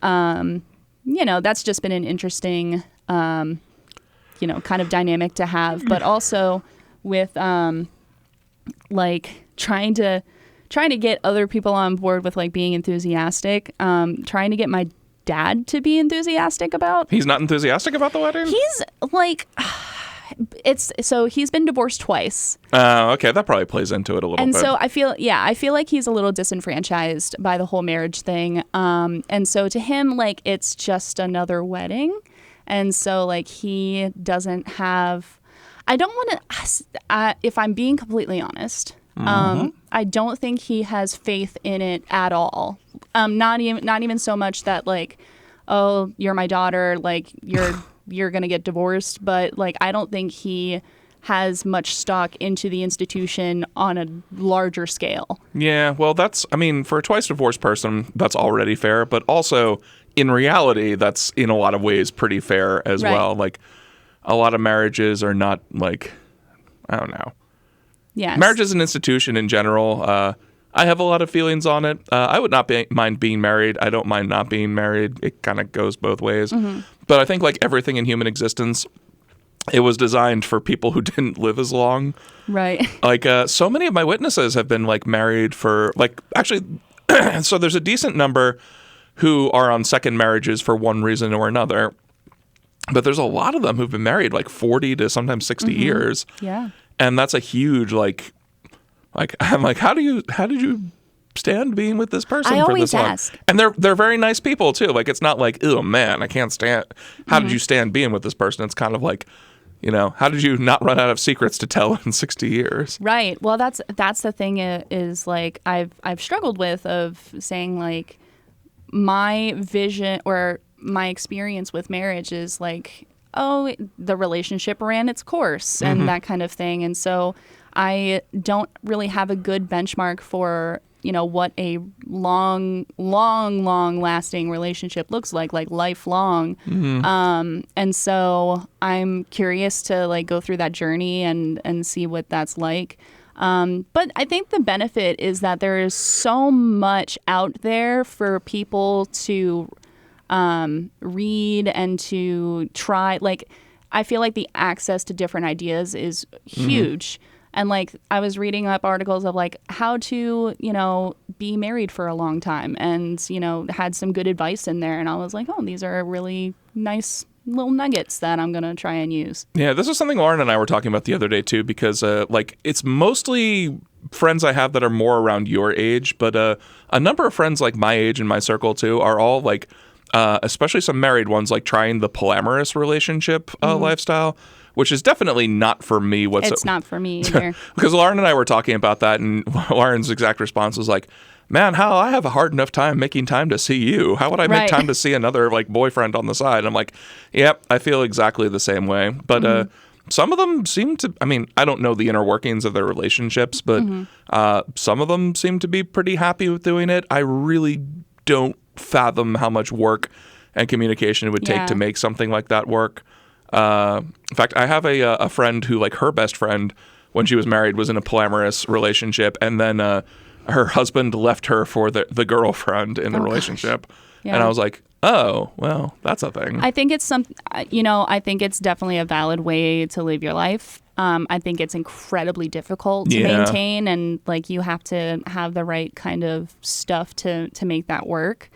you know, that's just been an interesting you know, kind of dynamic to have, but also with like trying to get other people on board with like being enthusiastic, trying to get my dad to be enthusiastic about. He's not enthusiastic about the wedding? He's like, he's been divorced twice. Okay, that probably plays into it a little bit. And so I feel like he's a little disenfranchised by the whole marriage thing. And so to him, like, it's just another wedding. And so like he doesn't have, I don't want to, if I'm being completely honest, I don't think he has faith in it at all. Not even so much that like, oh, you're my daughter, like you're gonna get divorced, but like I don't think he has much stock into the institution on a larger scale. Yeah, well, I mean, for a twice divorced person, that's already fair, but also in reality, that's in a lot of ways pretty fair as well. Like a lot of marriages are not like, I don't know. Yeah, marriage as an institution in general, I have a lot of feelings on it. I would not mind being married. I don't mind not being married. It kind of goes both ways. But I think like everything in human existence, it was designed for people who didn't live as long. Right. Like so many of my witnesses have been like married for like actually, so there's a decent number who are on second marriages for one reason or another. But there's a lot of them who've been married like 40 to sometimes 60 years. Yeah. And that's a huge like I'm like, how did you stand being with this person I for always this long? ask. And they're very nice people too. Like it's not like, oh man, I can't stand. How did you stand being with this person? It's kind of like, you know, how did you not run out of secrets to tell in 60 years? Right. Well, that's the thing is like I've struggled with of saying like my vision or my experience with marriage is like, oh, the relationship ran its course and that kind of thing. And so I don't really have a good benchmark for, you know, what a long lasting relationship looks like lifelong. And so I'm curious to like go through that journey and see what that's like. But I think the benefit is that there is so much out there for people to read and to try. Like, I feel like the access to different ideas is huge. And like I was reading up articles of like how to, you know, be married for a long time and, you know, had some good advice in there. And I was like, oh, these are really nice little nuggets that I'm going to try and use. Yeah, this is something Lauren and I were talking about the other day too, because like it's mostly friends I have that are more around your age, but a number of friends like my age and my circle too are all like, especially some married ones, like trying the polyamorous relationship lifestyle, which is definitely not for me whatsoever. It's not for me either. Because Lauren and I were talking about that, and Lauren's exact response was like, man, how I have a hard enough time making time to see you. How would I make time to see another like boyfriend on the side? I'm like, yep, I feel exactly the same way. But some of them seem to, I mean, I don't know the inner workings of their relationships, but some of them seem to be pretty happy with doing it. I really don't fathom how much work and communication it would take to make something like that work. In fact, I have a friend who, like, her best friend, when she was married, was in a polyamorous relationship, and then her husband left her for the girlfriend in the relationship. Yeah. And I was like, oh, well, that's a thing. I think it's I think it's definitely a valid way to live your life. I think it's incredibly difficult to maintain, and like you have to have the right kind of stuff to make that work.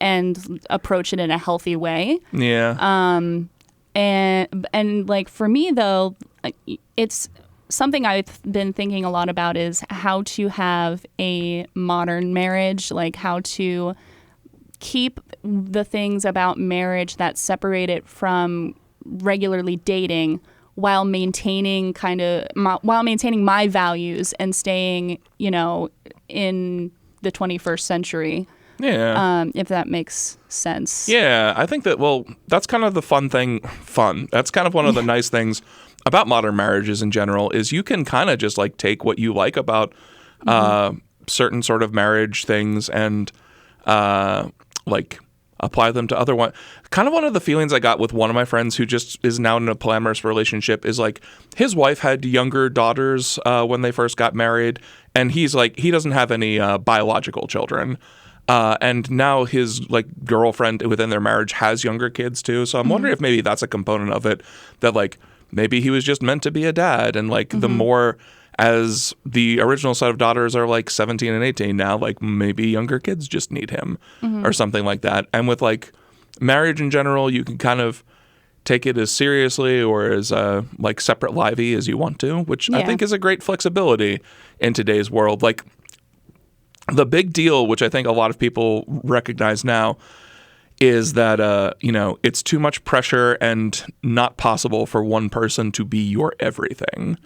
And approach it in a healthy way. Yeah. And like for me though, it's something I've been thinking a lot about is how to have a modern marriage, like how to keep the things about marriage that separate it from regularly dating while maintaining my values and staying, you know, in the 21st century. Yeah. If that makes sense. Yeah, I think that, well, that's kind of the fun. That's kind of one of the nice things about modern marriages in general is you can kind of just like take what you like about certain sort of marriage things and like apply them to other one. Kind of one of the feelings I got with one of my friends who just is now in a polyamorous relationship is like his wife had younger daughters when they first got married, and he's like, he doesn't have any biological children. And now his like girlfriend within their marriage has younger kids too. So I'm wondering if maybe that's a component of it, that like maybe he was just meant to be a dad. And like the more as the original set of daughters are like 17 and 18 now, like maybe younger kids just need him or something like that. And with like marriage in general, you can kind of take it as seriously or as like separate livey as you want to, which I think is a great flexibility in today's world. Like, the big deal, which I think a lot of people recognize now, is that, you know, it's too much pressure and not possible for one person to be your everything.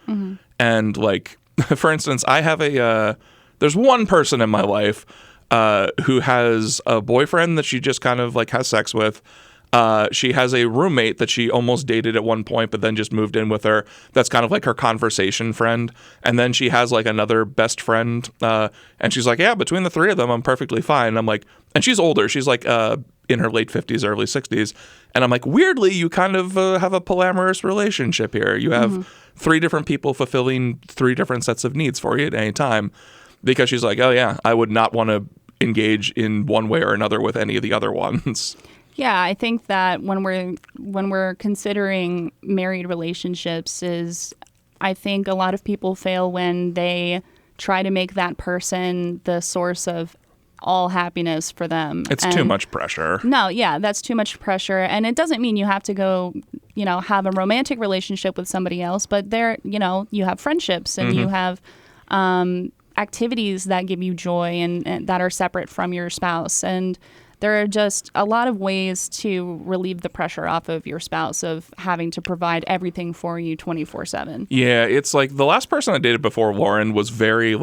And like, for instance, I have there's one person in my life who has a boyfriend that she just kind of like has sex with. She has a roommate that she almost dated at one point, but then just moved in with her. That's kind of like her conversation friend. And then she has like another best friend. And she's like, yeah, between the three of them, I'm perfectly fine. And I'm like, and she's older. She's like in her late 50s, early 60s. And I'm like, weirdly, you kind of have a polyamorous relationship here. You have three different people fulfilling three different sets of needs for you at any time. because she's like, oh yeah, I would not want to engage in one way or another with any of the other ones. Yeah, I think that when we're considering married relationships, I think a lot of people fail when they try to make that person the source of all happiness for them. It's too much pressure. No, yeah, that's too much pressure. And it doesn't mean you have to go, have a romantic relationship with somebody else, but you have friendships and you have activities that give you joy and that are separate from your spouse. And there are just a lot of ways to relieve the pressure off of your spouse of having to provide everything for you 24/7. Yeah, it's like the last person I dated before Lauren was very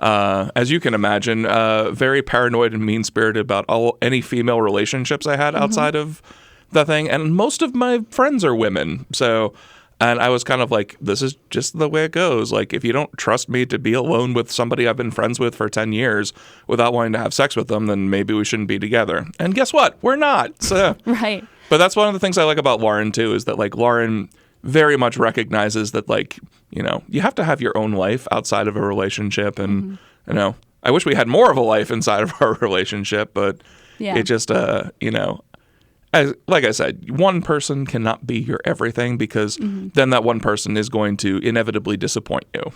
as you can imagine, very paranoid and mean-spirited about any female relationships I had outside of the thing. And most of my friends are women. And I was kind of like, this is just the way it goes. Like, if you don't trust me to be alone with somebody I've been friends with for 10 years without wanting to have sex with them, then maybe we shouldn't be together. And guess what? We're not. So. Right. But that's one of the things I like about Lauren, too, is that, Lauren very much recognizes that, you have to have your own life outside of a relationship. And, I wish we had more of a life inside of our relationship, but it just, like I said, one person cannot be your everything because then that one person is going to inevitably disappoint you.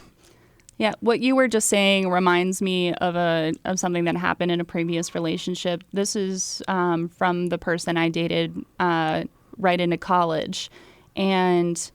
Yeah, what you were just saying reminds me of something that happened in a previous relationship. This is from the person I dated right into college. And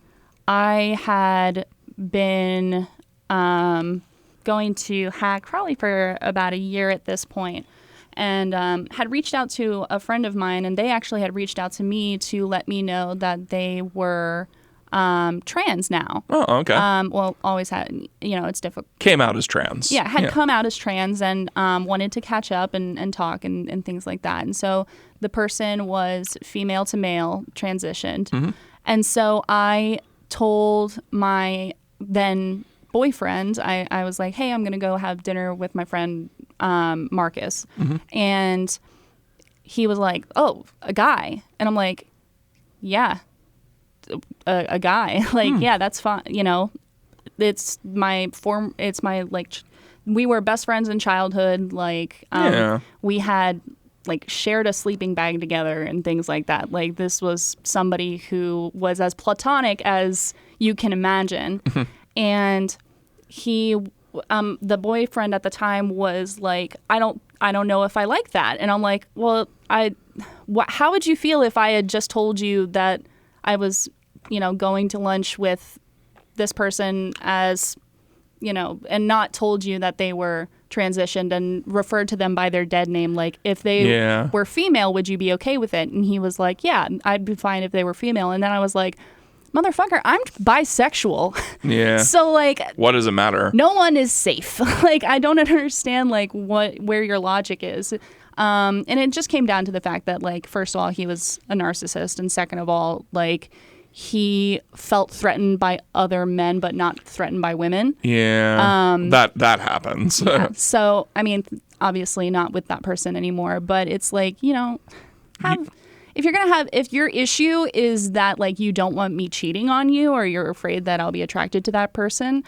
I had been going to hack probably for about a year at this point. And had reached out to a friend of mine, and they actually had reached out to me to let me know that they were trans now. Oh, okay. Well, always had, it's difficult. Came out as trans. Yeah, had come out as trans and wanted to catch up and talk and things like that. And so the person was female to male, transitioned. And so I told my then boyfriend, I was like, hey, I'm going to go have dinner with my friend Marcus. And he was like, oh, a guy. And I'm like, yeah, a guy. Yeah, that's fine. It's my we were best friends in childhood. We had shared a sleeping bag together and things like that. This was somebody who was as platonic as you can imagine. And he, the boyfriend at the time was like, I don't know if I like that. And I'm like, well, how would you feel if I had just told you that I was, going to lunch with this person as, and not told you that they were transitioned and referred to them by their dead name? If they were female, would you be okay with it? And he was like, yeah, I'd be fine if they were female. And then I was like, motherfucker, I'm bisexual. Yeah. So what does it matter? No one is safe. I don't understand where your logic is. And it just came down to the fact that first of all, he was a narcissist, and second of all, he felt threatened by other men but not threatened by women. Yeah. That happens. Yeah. So I mean, obviously not with that person anymore, but it's if your issue is that you don't want me cheating on you, or you're afraid that I'll be attracted to that person,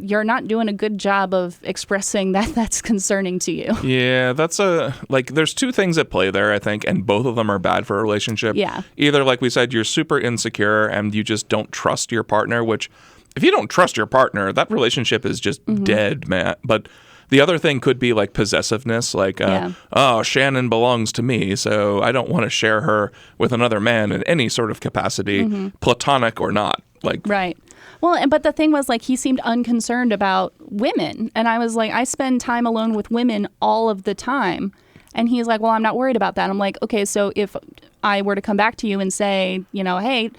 you're not doing a good job of expressing that that's concerning to you. Yeah, that's there's two things at play there, I think, and both of them are bad for a relationship. Yeah. Either, like we said, you're super insecure and you just don't trust your partner, which if you don't trust your partner, that relationship is just dead, man. But the other thing could be possessiveness, oh, Shannon belongs to me, so I don't want to share her with another man in any sort of capacity, platonic or not. Right. Well, but the thing was, he seemed unconcerned about women. And I was like, I spend time alone with women all of the time. And he's like, well, I'm not worried about that. I'm like, okay, so if I were to come back to you and say, hey,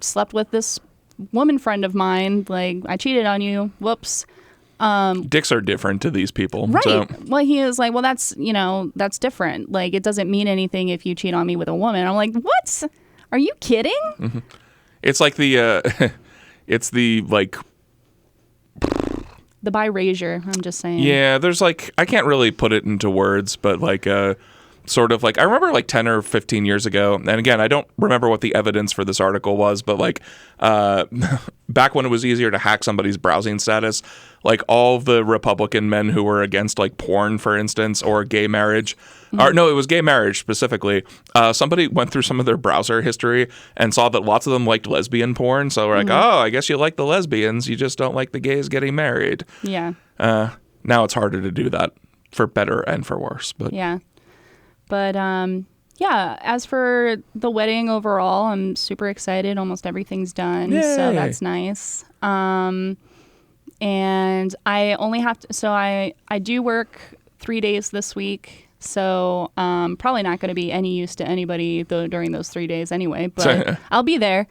slept with this woman friend of mine, I cheated on you, whoops. Dicks are different to these people. Right. So. Well, he is like, well, that's different. It doesn't mean anything if you cheat on me with a woman. I'm like, what? Are you kidding? Mm-hmm. It's it's the biracial, I'm just saying. Yeah, there's I can't really put it into words, but sort of like, I remember like 10 or 15 years ago, and again, I don't remember what the evidence for this article was, but like back when it was easier to hack somebody's browsing status, like all the Republican men who were against like porn, for instance, or gay marriage, or no, it was gay marriage specifically. Somebody went through some of their browser history and saw that lots of them liked lesbian porn. So we're like, oh, I guess you like the lesbians. You just don't like the gays getting married. Yeah. Now it's harder to do that, for better and for worse. But yeah. But yeah, as for the wedding overall, I'm super excited. Almost everything's done. Yay. So that's nice. And I only have to, so I do work 3 days this week. So probably not going to be any use to anybody during those 3 days anyway, but I'll be there.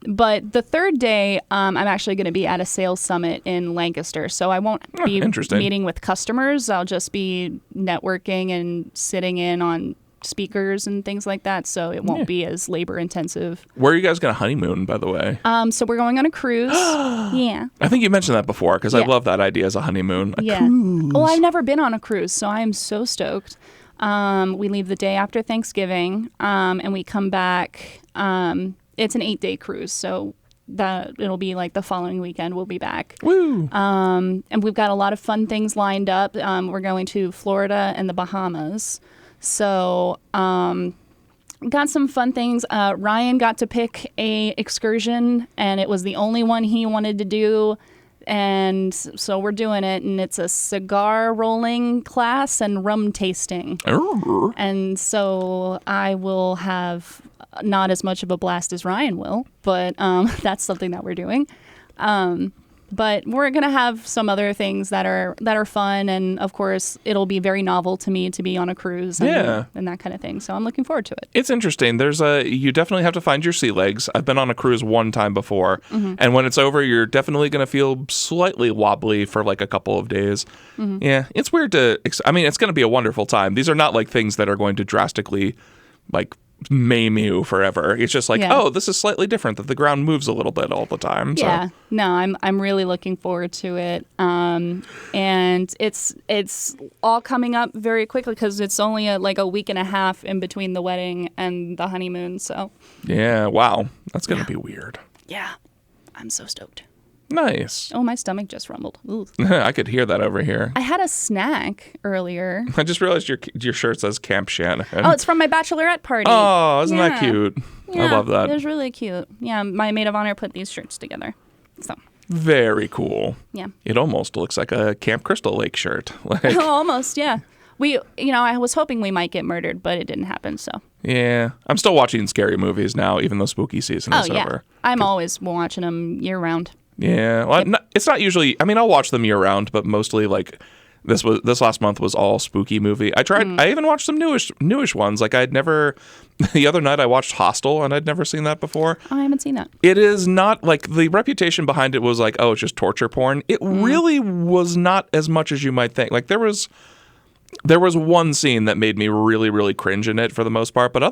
But the third day, I'm actually going to be at a sales summit in Lancaster. So I won't be meeting with customers. I'll just be networking and sitting in on speakers and things like that. So it won't be as labor intensive. Where are you guys going to honeymoon, by the way? So we're going on a cruise. Yeah. I think you mentioned that before, because I love that idea as a honeymoon. A cruise. Well, I've never been on a cruise, so I am so stoked. We leave the day after Thanksgiving, and we come back. It's an 8-day cruise, so that it'll be like the following weekend we'll be back. Woo! And we've got a lot of fun things lined up. We're going to Florida and the Bahamas. So got some fun things. Ryan got to pick a excursion, and it was the only one he wanted to do. And so we're doing it, and it's a cigar rolling class and rum tasting. And so I will have not as much of a blast as Ryan will, but that's something that we're doing. But we're going to have some other things that are fun, and of course it'll be very novel to me to be on a cruise and that kind of thing. So I'm looking forward to it. It's interesting. You definitely have to find your sea legs. I've been on a cruise one time before, and when it's over, you're definitely going to feel slightly wobbly for like a couple of days. Yeah, it's weird it's going to be a wonderful time. These are not like things that are going to drastically like maim you forever. It's just like, oh, this is slightly different, that the ground moves a little bit all the time. So. Yeah, no, I'm really looking forward to it. And it's all coming up very quickly because it's only like a week and a half in between the wedding and the honeymoon. So yeah, wow, that's gonna be weird. Yeah, I'm so stoked. Nice. Oh, my stomach just rumbled. Ooh. I could hear that over here. I had a snack earlier. I just realized your shirt says Camp Shannon. Oh, it's from my bachelorette party. Oh, isn't that cute? Yeah, I love that. It was really cute. Yeah, my maid of honor put these shirts together. So very cool. Yeah. It almost looks like a Camp Crystal Lake shirt. Like, almost, yeah. I was hoping we might get murdered, but it didn't happen, so. Yeah. I'm still watching scary movies now, even though spooky season is over. I'm always watching them year round. Yeah, well, it's not usually. I mean, I'll watch them year round, but mostly like this last month was all spooky movie. I tried. I even watched some newish ones. Like I'd never. The other night I watched Hostel, and I'd never seen that before. Oh, I haven't seen that. It is not like the reputation behind it was like, oh, it's just torture porn. It really was not as much as you might think. Like there was one scene that made me really, really cringe in it for the most part, but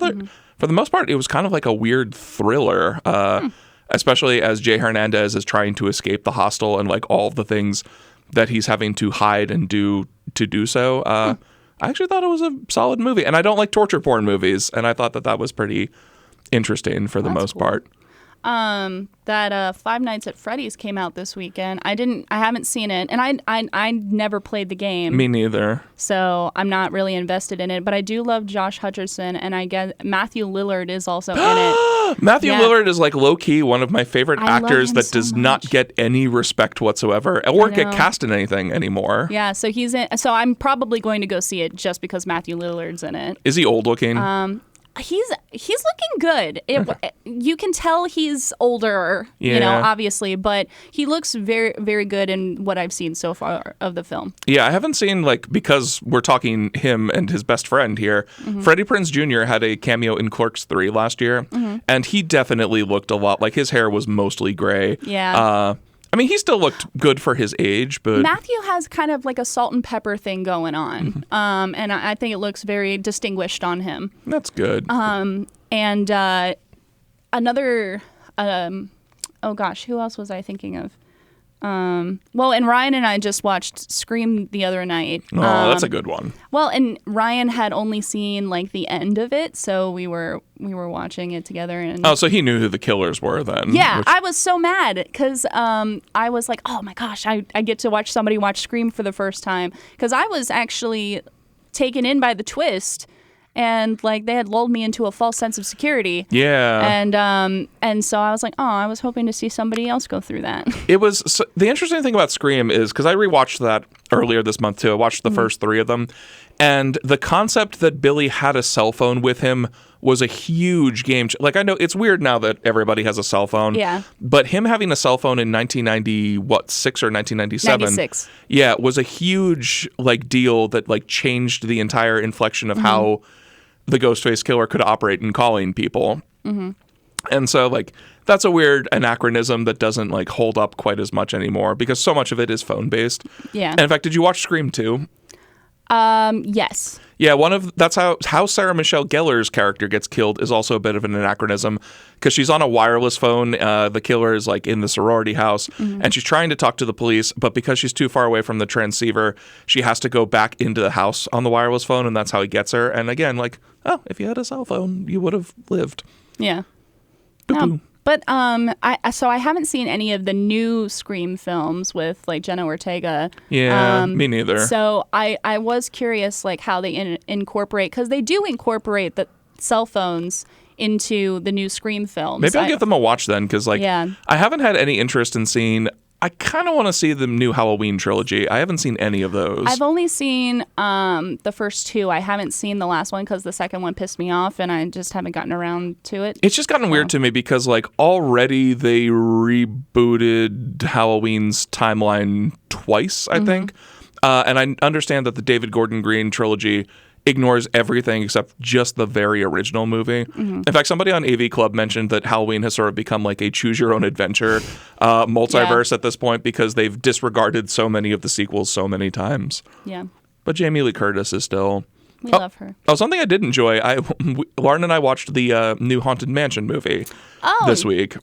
for the most part, it was kind of like a weird thriller. Especially as Jay Hernandez is trying to escape the hostel and like all the things that he's having to hide and do to do so. I actually thought it was a solid movie, and I don't like torture porn movies, and I thought that was pretty interesting for the most part. That Five Nights at Freddy's came out this weekend. I haven't seen it, and I never played the game. Me neither. So I'm not really invested in it, but I do love Josh Hutcherson, and I guess Matthew Lillard is also in it. Matthew Lillard is like low key one of my favorite actors that does not get any respect whatsoever or get cast in anything anymore. Yeah, so he's in. So I'm probably going to go see it just because Matthew Lillard's in it. Is he old looking? He's looking good. You can tell he's older, obviously, but he looks very, very good in what I've seen so far of the film. Yeah, I haven't seen, because we're talking him and his best friend here. Freddie Prinze Jr. had a cameo in Clerks 3 last year, and he definitely looked a lot like his hair was mostly gray. Yeah. I mean, he still looked good for his age, but... Matthew has kind of like a salt and pepper thing going on, and I think it looks very distinguished on him. That's good. And another... oh gosh, who else was I thinking of? Well, and Ryan and I just watched Scream the other night. Oh, that's a good one. Well, and Ryan had only seen like the end of it, so we were watching it together. And Oh, so he knew who the killers were then. yeah, I was so mad because I was like, oh my gosh, I get to watch somebody watch Scream for the first time, because I was actually taken in by the twist. And like they had lulled me into a false sense of security. Yeah. And so I was like, oh, I was hoping to see somebody else go through that. The interesting thing about Scream is, because I rewatched that earlier this month too. I watched the first 3 of them, and the concept that Billy had a cell phone with him was a huge game. Like, I know it's weird now that everybody has a cell phone. Yeah. But him having a cell phone in 1996 or 1997, 96. yeah, was a huge like deal that like changed the entire inflection of how the Ghostface killer could operate in calling people. And so like that's a weird anachronism that doesn't like hold up quite as much anymore, because so much of it is phone based. Yeah. And in fact, did you watch Scream 2? Yes. Yeah, that's how Sarah Michelle Gellar's character gets killed is also a bit of an anachronism, because she's on a wireless phone. The killer is like in the sorority house, and she's trying to talk to the police, but because she's too far away from the transceiver, she has to go back into the house on the wireless phone, and that's how he gets her. And again, like, oh, if you had a cell phone, you would have lived. Yeah. Boo-boo. No, but I haven't seen any of the new Scream films with like Jenna Ortega. Yeah, me neither. So I was curious like how they incorporate, because they do incorporate the cell phones into the new Scream films. Maybe I'll give them a watch then, because like Yeah. I haven't had any interest in seeing. I kind of want to see the new Halloween trilogy. I haven't seen any of those. I've only seen the first 2. I haven't seen the last one because the second one pissed me off, and I just haven't gotten around to it. It's just gotten weird to me, because like already they rebooted Halloween's timeline twice, I think. And I understand that the David Gordon Green trilogy ignores everything except just the very original movie. In fact, somebody on AV Club mentioned that Halloween has sort of become like a choose your own adventure multiverse at this point, because they've disregarded so many of the sequels so many times. Yeah. But Jamie Lee Curtis is still... We love her. Oh, something I did enjoy. Lauren and I watched the new Haunted Mansion movie this week.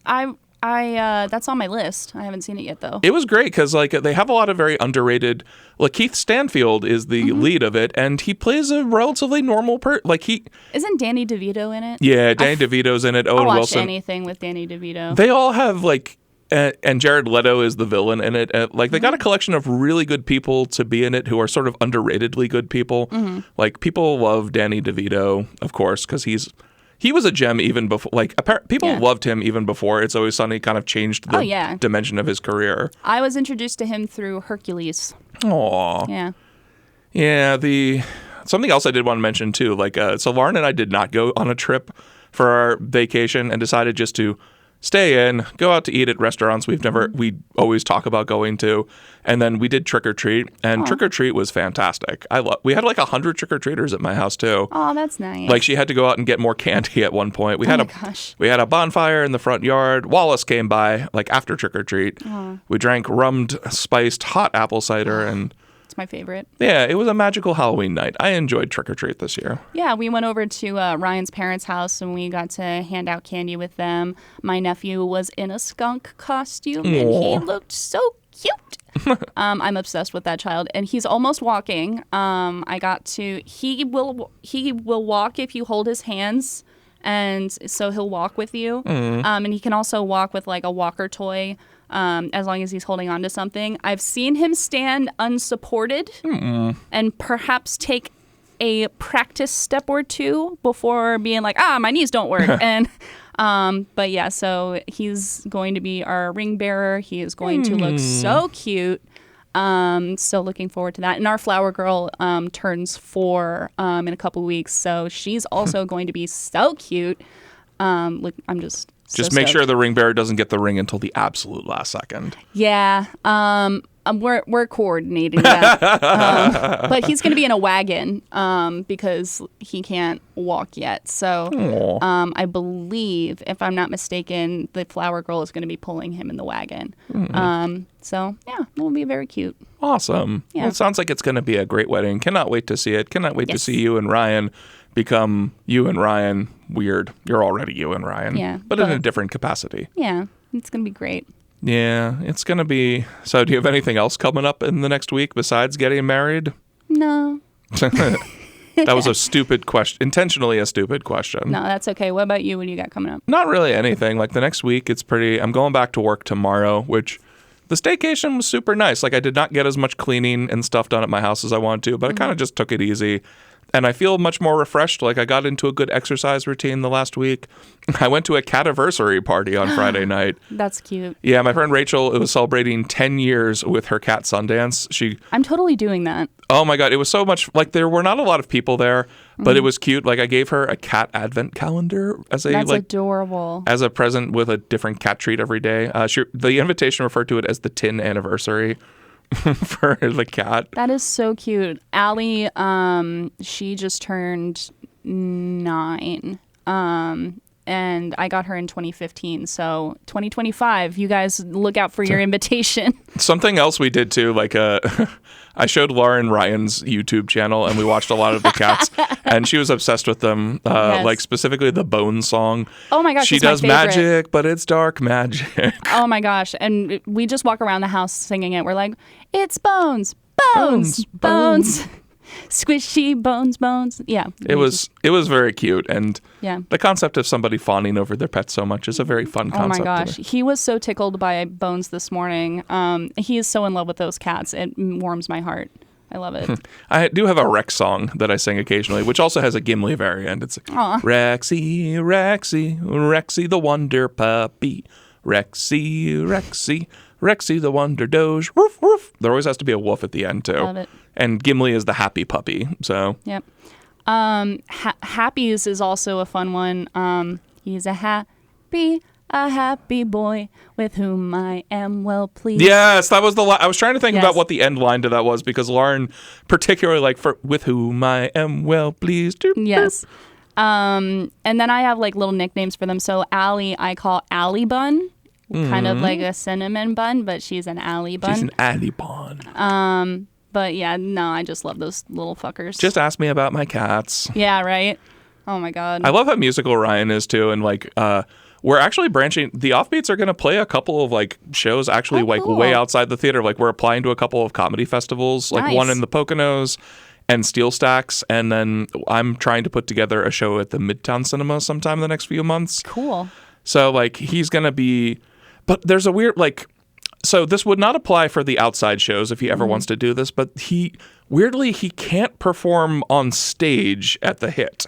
That's on my list. I haven't seen it yet though. It was great, because like they have a lot of very underrated. Like Keith Stanfield is the lead of it, and he plays a relatively normal Isn't Danny DeVito in it? Yeah, Danny DeVito's in it. Owen I'll watch Wilson. anything with Danny DeVito. They all have like, and Jared Leto is the villain in it. Like they got a collection of really good people to be in it who are sort of underratedly good people. Like people love Danny DeVito, of course, because he was a gem even before. Like people loved him even before It's Always Sunny kind of changed the dimension of his career. I was introduced to him through Hercules. Aw. Yeah. Yeah. Something else I did want to mention too. Like so Lauren and I did not go on a trip for our vacation, and decided just to stay in, go out to eat at restaurants we always talk about going to, and then we did trick or treat, and trick or treat was fantastic. We had like 100 trick or treaters at my house too. Oh, that's nice. Like she had to go out and get more candy at one point. We had a bonfire in the front yard. Wallace came by like after trick or treat. We drank rummed spiced hot apple cider, and it's my favorite. Yeah, it was a magical Halloween night. I enjoyed trick or treat this year. Yeah, we went over to Ryan's parents' house, and we got to hand out candy with them. My nephew was in a skunk costume, and he looked so cute. I'm obsessed with that child, and he's almost walking. He will walk if you hold his hands, and so he'll walk with you. And he can also walk with like a walker toy. As long as he's holding on to something. I've seen him stand unsupported and perhaps take a practice step or 2 before being like, my knees don't work. And but yeah, so he's going to be our ring bearer. He is going to look so cute. So looking forward to that. And our flower girl turns 4 in a couple weeks, so she's also going to be so cute. I'm just make sure the ring bearer doesn't get the ring until the absolute last second. Yeah. We're coordinating that. But he's going to be in a wagon because he can't walk yet. So I believe, if I'm not mistaken, the flower girl is going to be pulling him in the wagon. So, yeah, it will be very cute. Awesome. Yeah. Well, it sounds like it's going to be a great wedding. Cannot wait to see it. Cannot wait to see you and Ryan become you and Ryan. Weird. You're already you and Ryan. Yeah. But in a different capacity. Yeah. It's going to be great. Yeah, it's going to be... So do you have anything else coming up in the next week besides getting married? No. That was a stupid question. Intentionally a stupid question. No, that's okay. What about you? What do you got coming up? Not really anything. Like the next week, it's pretty... I'm going back to work tomorrow, which the staycation was super nice. Like I did not get as much cleaning and stuff done at my house as I wanted to, but I kind of just took it easy. And I feel much more refreshed. Like I got into a good exercise routine the last week. I went to a cativersary party on Friday night. That's cute. Yeah, my friend Rachel was celebrating 10 years with her cat Sundance. I'm totally doing that. Oh my God, it was so much, like there were not a lot of people there, but it was cute. Like I gave her a cat advent calendar as a That's adorable. as a present with a different cat treat every day. The invitation referred to it as the 10 anniversary for the cat. That is so cute. Allie, she just turned 9. And I got her in 2015. So 2025, you guys look out for your invitation. Something else we did too, like I showed Lauren Ryan's YouTube channel and we watched a lot of the cats and she was obsessed with them. Yes. Like specifically the Bone song. Oh my gosh, she it's my does favorite. magic, but it's dark magic. Oh my gosh. And we just walk around the house singing it. We're like, it's bones, bones, bones. Squishy bones, bones. Yeah. It was very cute. And yeah. the concept of somebody fawning over their pet so much is a very fun concept. Oh my gosh. He was so tickled by Bones this morning. He is so in love with those cats. It warms my heart. I love it. I do have a Rex song that I sing occasionally, which also has a Gimli variant. It's Rexy, Rexy, Rexy the Wonder Puppy. Rexy, Rexy, Rexy the Wonder Doge. Woof, woof. There always has to be a woof at the end, too. Love it. And Gimli is the happy puppy, so. Yep. Happy's is also a fun one. He's a happy boy with whom I am well pleased. Yes, that was I was trying to think Yes. about what the end line to that was because Lauren particularly like for with whom I am well pleased. Yes. And then I have like little nicknames for them. So Allie, I call Allie Bun, kind of like a cinnamon bun, but she's an Allie Bun. She's an Allie Bun. But yeah, no, I just love those little fuckers. Just ask me about my cats. Yeah, right? Oh my God. I love how musical Ryan is too, and like we're actually branching. The Offbeats are going to play a couple of like shows actually cool. way outside the theater. Like we're applying to a couple of comedy festivals, like Nice. one in the Poconos and Steel Stacks, and then I'm trying to put together a show at the Midtown Cinema sometime in the next few months. Cool. So like he's going to be, but there's a weird like. So this would not apply for the outside shows if he ever wants to do this, but he can't perform on stage at the Hit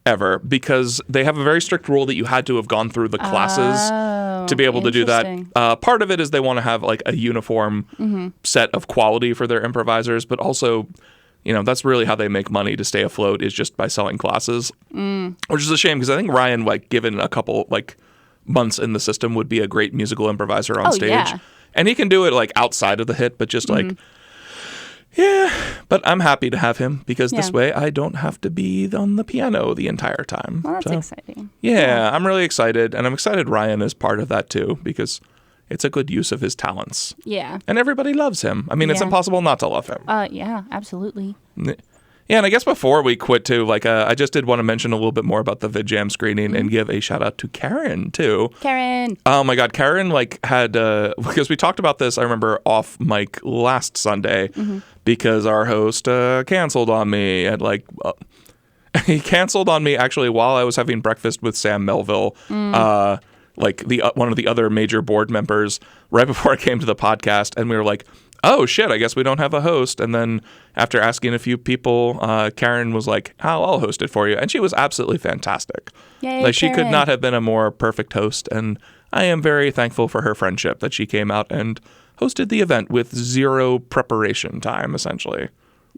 ever because they have a very strict rule that you had to have gone through the classes to be able to do that. Part of it is they want to have like a uniform set of quality for their improvisers, but also, you know, that's really how they make money to stay afloat is just by selling classes, which is a shame because I think Ryan, like given a couple like months in the system, would be a great musical improviser on stage. Yeah. And he can do it like outside of the Hit, but just like, yeah. But I'm happy to have him because this way I don't have to be on the piano the entire time. Well, that's exciting. Yeah, I'm really excited. And I'm excited Ryan is part of that too because it's a good use of his talents. Yeah. And everybody loves him. I mean, it's Yeah. impossible not to love him. Yeah, absolutely. Yeah, and I guess before we quit too, like I just did want to mention a little bit more about the VidJam screening and give a shout out to Karen too. Karen. Oh my God, Karen like had because we talked about this. I remember off mic last Sunday because our host canceled on me and like he canceled on me actually while I was having breakfast with Sam Melville. Like one of the other major board members right before I came to the podcast, and we were like, oh shit, I guess we don't have a host. And then after asking a few people, Karen was like, I'll host it for you. And she was absolutely fantastic. Yay, like she could Karen. not have been a more perfect host. And I am very thankful for her friendship that she came out and hosted the event with zero preparation time, essentially.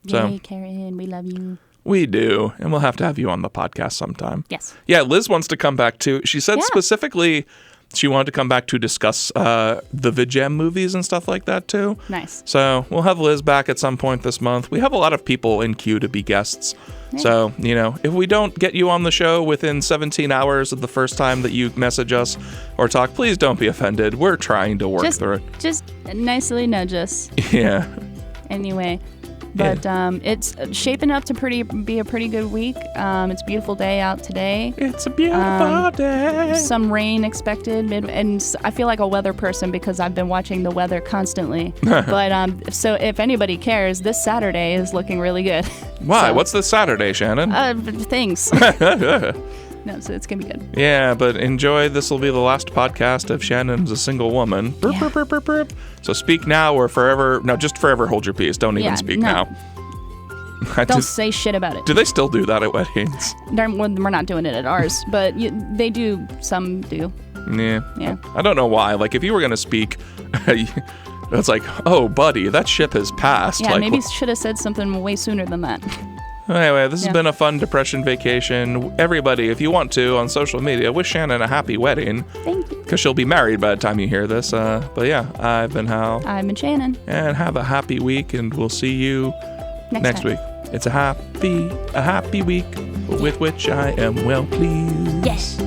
So Yay, Karen, we love you. we do. And we'll have to have you on the podcast sometime. Yes. Yeah, Liz wants to come back too. She said Yeah. specifically she wanted to come back to discuss the VidJam movies and stuff like that too. Nice. So we'll have Liz back at some point this month. We have a lot of people in queue to be guests. Yeah. So, you know, if we don't get you on the show within 17 hours of the first time that you message us or talk, please don't be offended. We're trying to work through it. Just nicely nudge us. Yeah. Anyway, But it's shaping up to be a pretty good week. It's a beautiful day out today. It's a beautiful day. Some rain expected, and I feel like a weather person because I've been watching the weather constantly. But so if anybody cares, this Saturday is looking really good. Why? So, What's this Saturday, Shannon? Things. No, so it's gonna be good. Yeah, but enjoy. This will be the last podcast of Shannon's a single woman. Burp, Yeah. burp, burp, burp, burp. So speak now or forever. No, just forever hold your peace. Don't even speak no. now. Don't say shit about it. Do they still do that at weddings? We're not doing it at ours, but they do. Some do. Yeah. Yeah. I don't know why. Like, if you were going to speak, it's like, oh, buddy, that ship has passed. Yeah, like, maybe should have said something way sooner than that. Anyway, this has Yeah. been a fun depression vacation. Everybody, if you want to, on social media, wish Shannon a happy wedding. Thank you. Because she'll be married by the time you hear this. But yeah, I've been Hal. I've been Shannon. And have a happy week, and we'll see you next time. week. It's a happy week with which I am well pleased. Yes.